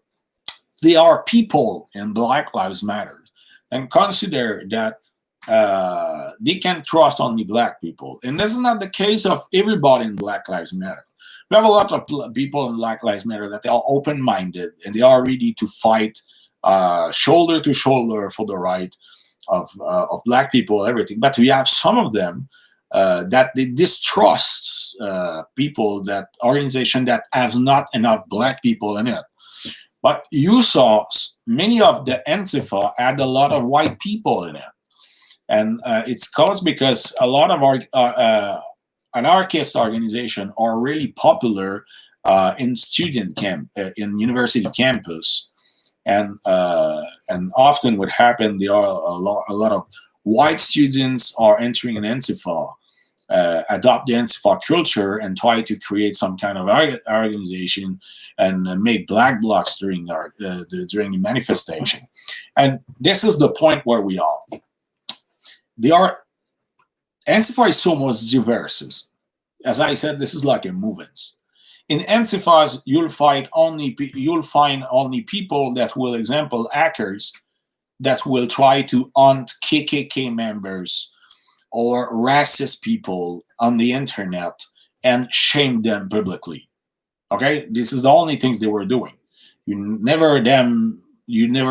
S1: They are people in Black Lives Matter, and consider that they can trust only black people. And this is not the case of everybody in Black Lives Matter. We have a lot of people in Black Lives Matter that they are open-minded and they are ready to fight shoulder to shoulder for the right of black people, everything. But we have some of them that they distrust people, that organization that has not enough black people in it. But you saw many of the Antifa had a lot of white people in it. And it's caused because a lot of our anarchist organizations are really popular in student camp, in university campus, and often what happened, there are a lot of white students are entering an Antifa, adopt the Antifa culture, and try to create some kind of organization and make black blocs during during the manifestation. And this is the point where we are. Antifa is so much diverse. As I said, this is like a movement. In Antifas, you'll find only people that will, example, hackers that will try to hunt KKK members or racist people on the internet and shame them publicly. Okay, this is the only things they were doing. You never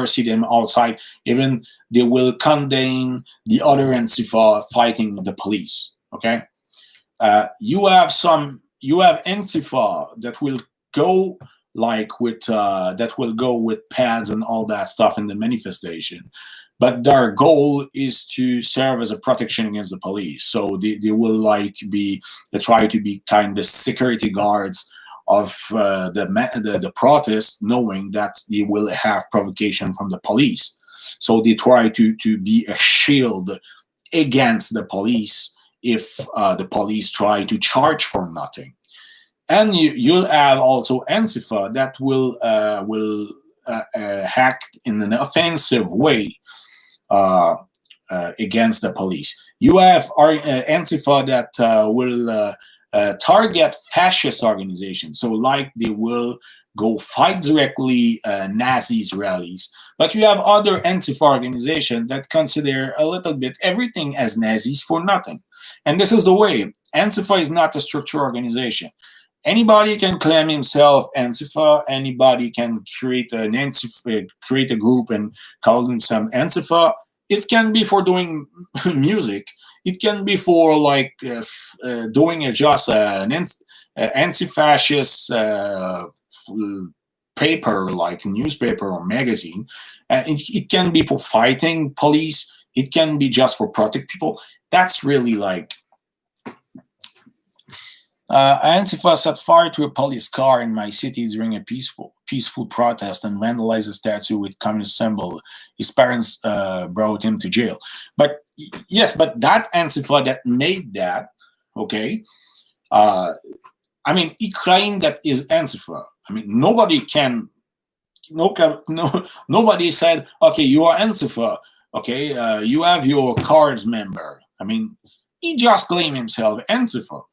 S1: see them outside. Even they will condemn the other Antifa fighting the police. Okay, you have Antifa that will go with pads and all that stuff in the manifestation, but their goal is to serve as a protection against the police. So they will they try to be kind of security guards of the protest, knowing that they will have provocation from the police. So they try to be a shield against the police if the police try to charge for nothing. And you'll have also Antifa that will act in an offensive way against the police. You have Antifa that will target fascist organizations. So like they will go fight directly Nazis rallies. But you have other Antifa organizations that consider a little bit everything as Nazis for nothing. And this is the way. Antifa is not a structured organization. Anybody can claim himself Antifa. Anybody can create create a group and call themselves Antifa. It can be for doing music. It can be for doing just an anti-fascist paper, like a newspaper or magazine. It can be for fighting police. It can be just for protect people. That's really Antifa set fire to a police car in my city during a peaceful protest and vandalized a statue with communist symbol. His parents brought him to jail. But yes, but that Antifa that made that, okay, he claimed that is Antifa. Nobody said, okay, you are Antifa, okay, you have your cards member. He just claimed himself Antifa.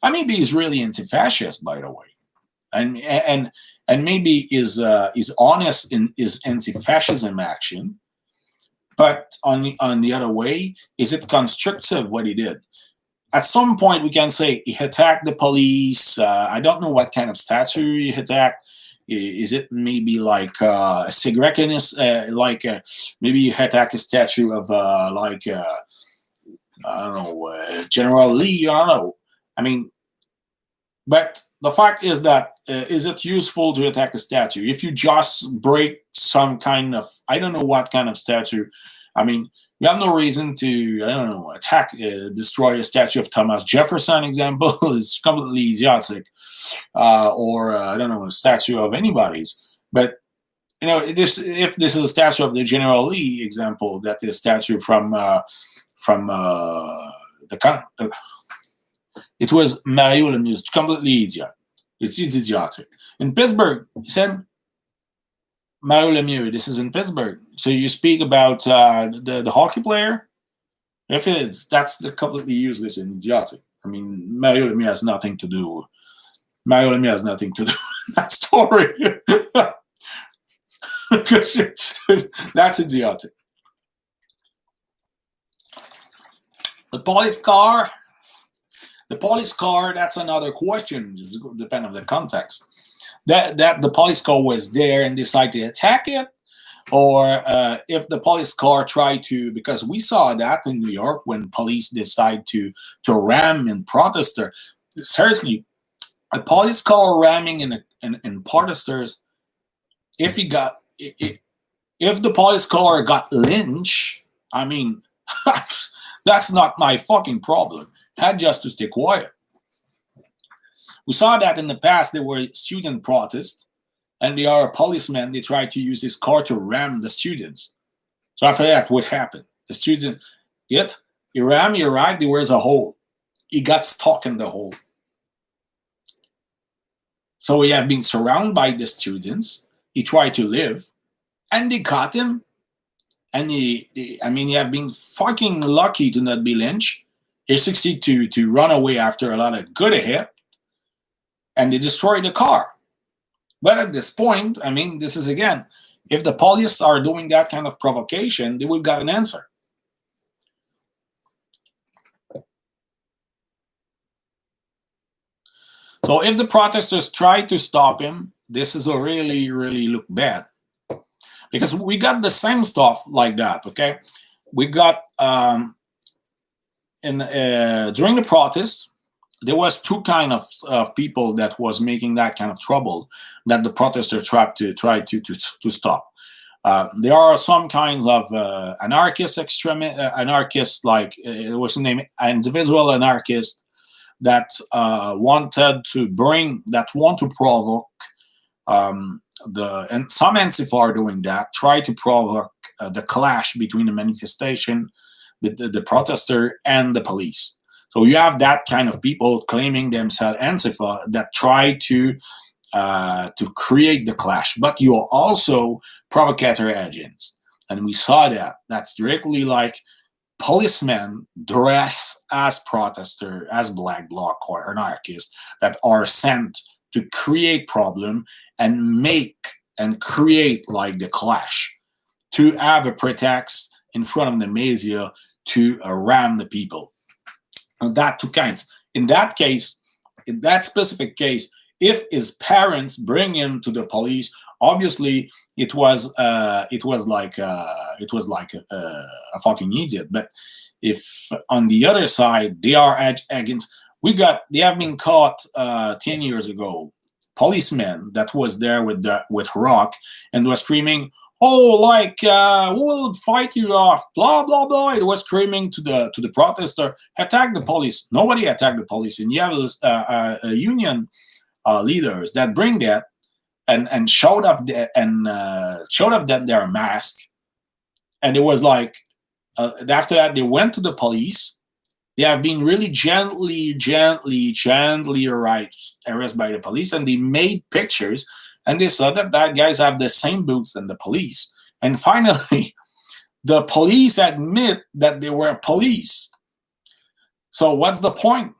S1: Maybe he's really anti-fascist, by the way, and maybe is honest in his anti-fascism action. But on the other way, is it constructive what he did? At some point, we can say he attacked the police. I don't know what kind of statue he attacked. Is it maybe like a segregationist, maybe he attacked a statue of I don't know, General Lee? I don't know. But the fact is that is it useful to attack a statue? If you just break some kind of, I don't know what kind of statue, you have no reason to, I don't know, destroy a statue of Thomas Jefferson, example, is completely idiotic. Or, I don't know, a statue of anybody's. But, if this is a statue of the General Lee, example, that is a statue from it was Mario Lemieux. It's completely idiot. It's idiotic. In Pittsburgh, he said, Mario Lemieux, this is in Pittsburgh. So you speak about the hockey player. If it's that's the completely useless and idiotic. I mean, Mario Lemieux has nothing to do. Mario Lemieux has nothing to do with that story. That's idiotic. The police car. The police car. That's another question. Depending on the context. That the police car was there and decided to attack it, or if the police car tried to, because we saw that in New York when police decide to ram in protester. Seriously, a police car ramming in protesters. If he got if the police car got lynched, I mean, that's not my fucking problem. Had just to stay quiet. We saw that in the past. There were student protests, and they are a policeman. They tried to use his car to ram the students. So after that, what happened? The student, he ram, he arrived, there was a hole. He got stuck in the hole. So he have been surrounded by the students. He tried to live, and they caught him. And he have been fucking lucky to not be lynched. He succeeded to run away after a lot of good hit, and they destroyed the car. But at this point, I mean, this is again, if the police are doing that kind of provocation, they will got an answer. So if the protesters try to stop him, this is a really, really look bad. Because we got the same stuff like that, okay? We got, during the protest, there was two kind of people that was making that kind of trouble that the protesters tried to stop. There are some kinds of anarchists, like what's the name, individual anarchists that want to provoke and some Antifa are doing that, try to provoke the clash between the manifestation, the protester and the police. So you have that kind of people claiming themselves Antifa that try to create the clash. But you are also provocateur agents. And we saw that. That's directly like policemen dress as protester, as black bloc or anarchists that are sent to create problem and make and create like the clash, to have a pretext in front of the media to ram the people. And that two kinds. In that case, in that specific case, if his parents bring him to the police, obviously it was like a fucking idiot. But if on the other side they are agents, they have been caught 10 years ago. Policeman that was there with rock and was screaming, "Oh, like we'll fight you off!" Blah blah blah. It was screaming to the protester, "Attack the police!" Nobody attacked the police, and you have a union leaders that bring that and showed off them their mask, and it was like after that they went to the police. They have been really gently arrested by the police, and they made pictures, and they saw that guys have the same boots than the police. And finally, the police admit that they were police. So what's the point?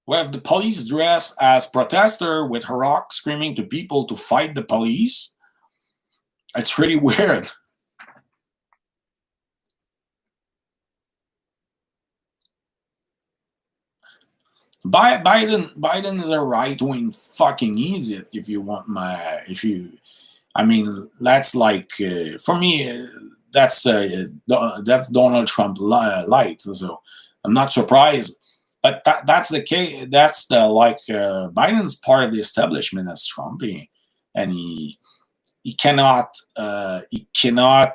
S1: We have the police dressed as protester with rock screaming to people to fight the police. It's really weird. Biden is a right-wing fucking idiot. If you want I mean, that's like for me, that's Donald Trump light. So I'm not surprised, but that's the case. That's the Biden's part of the establishment as Trump, and he cannot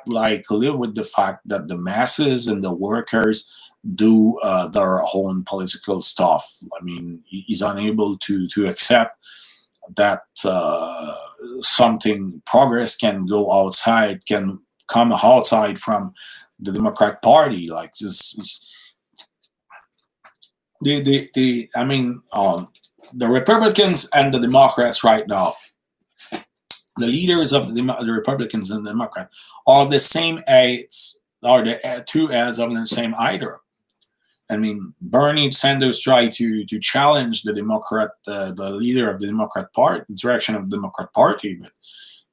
S1: like live with the fact that the masses and the workers do their own political stuff. I mean, he's unable to accept that something progress can come outside from the Democratic Party. Like this, the Republicans and the Democrats right now, the leaders of the Republicans and the Democrats are the same aides, are the two heads of the same hydra. I mean, Bernie Sanders tried to challenge the Democrat, the leader of the Democrat Party, the direction of the Democrat Party, but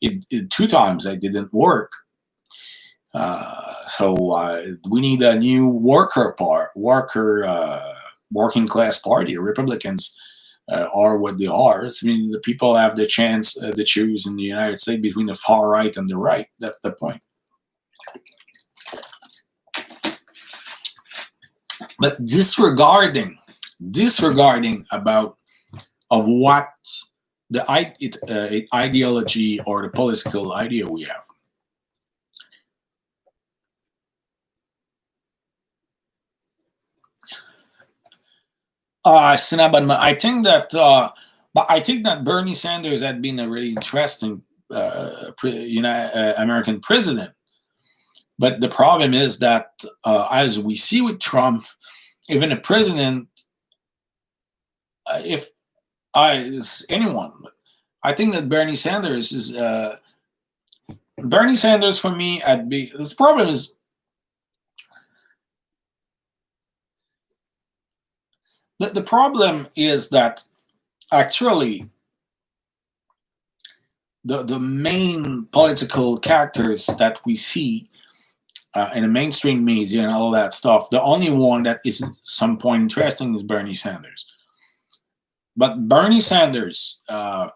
S1: it 2 times it didn't work. So we need a new working class party. Republicans are what they are. I mean, the people have the chance to choose in the United States between the far right and the right. That's the point. But disregarding about of what the ideology or the political idea we have. I think that Bernie Sanders had been a really interesting American president. But the problem is that, as we see with Trump, even a president, if is anyone, I think that Bernie Sanders is Bernie Sanders for me. The problem is the problem is that actually the main political characters that we see in the mainstream media and all that stuff, the only one that is at some point interesting is Bernie Sanders. But Bernie Sanders, I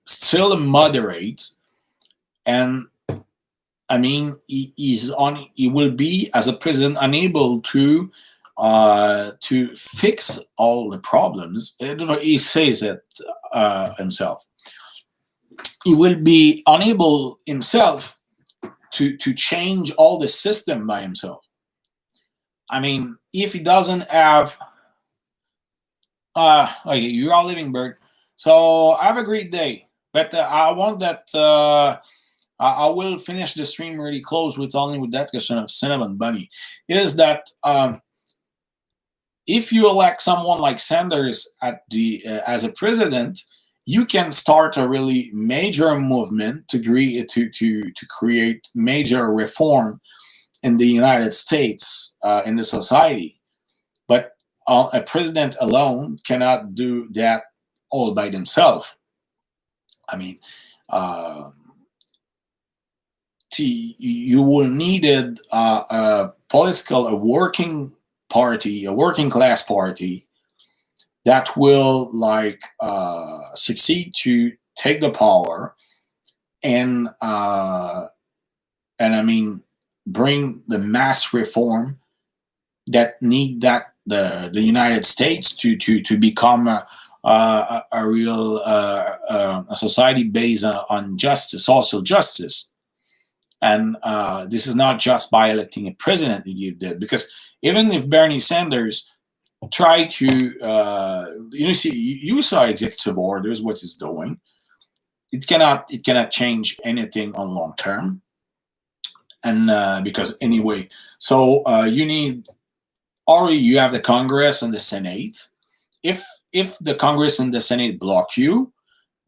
S1: still moderate, and I mean he will be as a president unable to fix all the problems. He says it himself. He will be unable himself to change all the system by himself. I mean, if he doesn't have okay, you are leaving, Bert. So have a great day. But I want that I will finish the stream really close with that question of Cinnamon Bunny. Is that if you elect someone like Sanders at as a president, you can start a really major movement to create major reform in the United States, in the society. But a president alone cannot do that all by themselves. I mean, you will needed a working party, a working class party that will succeed to take the power and I mean bring the mass reform that need that the United States to become a real a society based on justice, social justice. And this is not just by electing a president that you did, because even if Bernie Sanders try to you saw executive orders, what it's doing, it cannot change anything on long term. And because anyway, so you have the Congress and the Senate. If the Congress and the Senate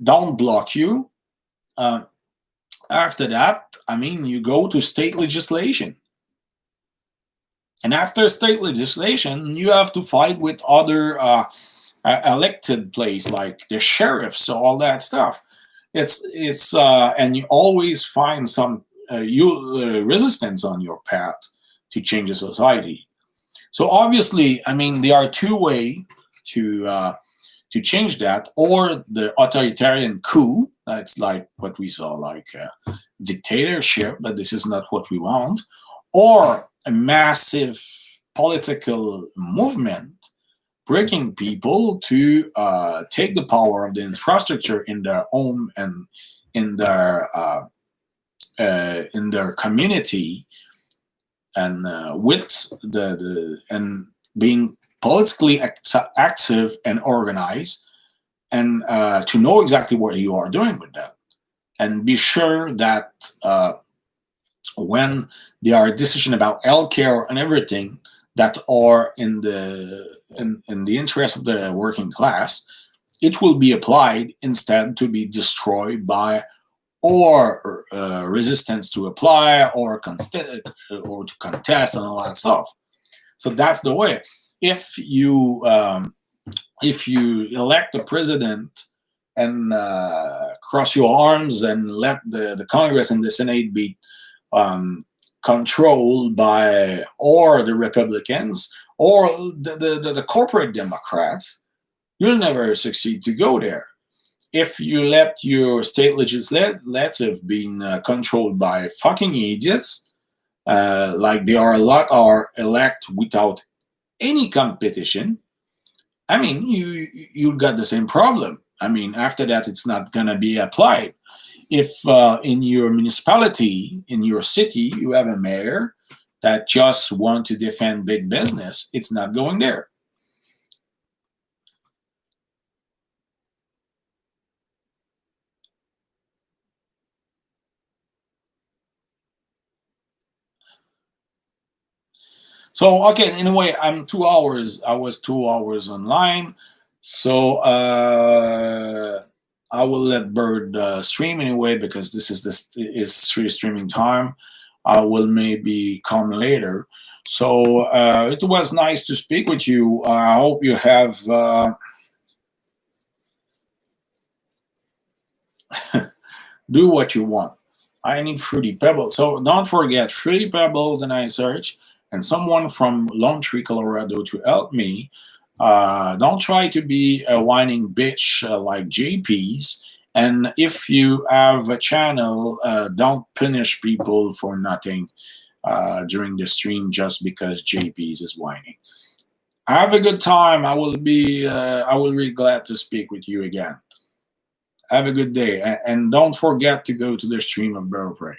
S1: don't block you, after that, I mean, you go to state legislation. And after state legislation, you have to fight with other elected place, like the sheriffs, so all that stuff. It's and you always find some resistance on your path to change the society. So obviously, I mean, there are two ways to change that, or the authoritarian coup. That's like what we saw, like dictatorship, but this is not what we want, or a massive political movement breaking people to take the power of the infrastructure in their home and in their community, and with and being politically active and organized, and to know exactly what you are doing with that, and be sure that when there are decisions about healthcare and everything that are in the interest of the working class, it will be applied instead to be destroyed by or resistance to apply or to contest and all that stuff. So that's the way. If you if you elect the president and cross your arms and let the Congress and the Senate be um, controlled by or the Republicans or the corporate Democrats, you'll never succeed to go there. If you let your state legislative being controlled by fucking idiots, like they are a lot are elect without any competition, I mean, you got the same problem. I mean, after that, it's not gonna be applied. If in your municipality, in your city, you have a mayor that just want to defend big business, it's not going there. So okay, anyway, I'm 2 hours. I was 2 hours online, so I will let Bird stream anyway because this is streaming time. I will maybe come later. So it was nice to speak with you. I hope you have do what you want. I need Fruity Pebbles. So don't forget Fruity Pebbles and I search and someone from Lone Tree, Colorado to help me. Don't try to be a whining bitch like JP's. And if you have a channel, don't punish people for nothing during the stream just because JP's is whining. Have a good time. I will be glad to speak with you again. Have a good day, and don't forget to go to the stream of Burrow Prey.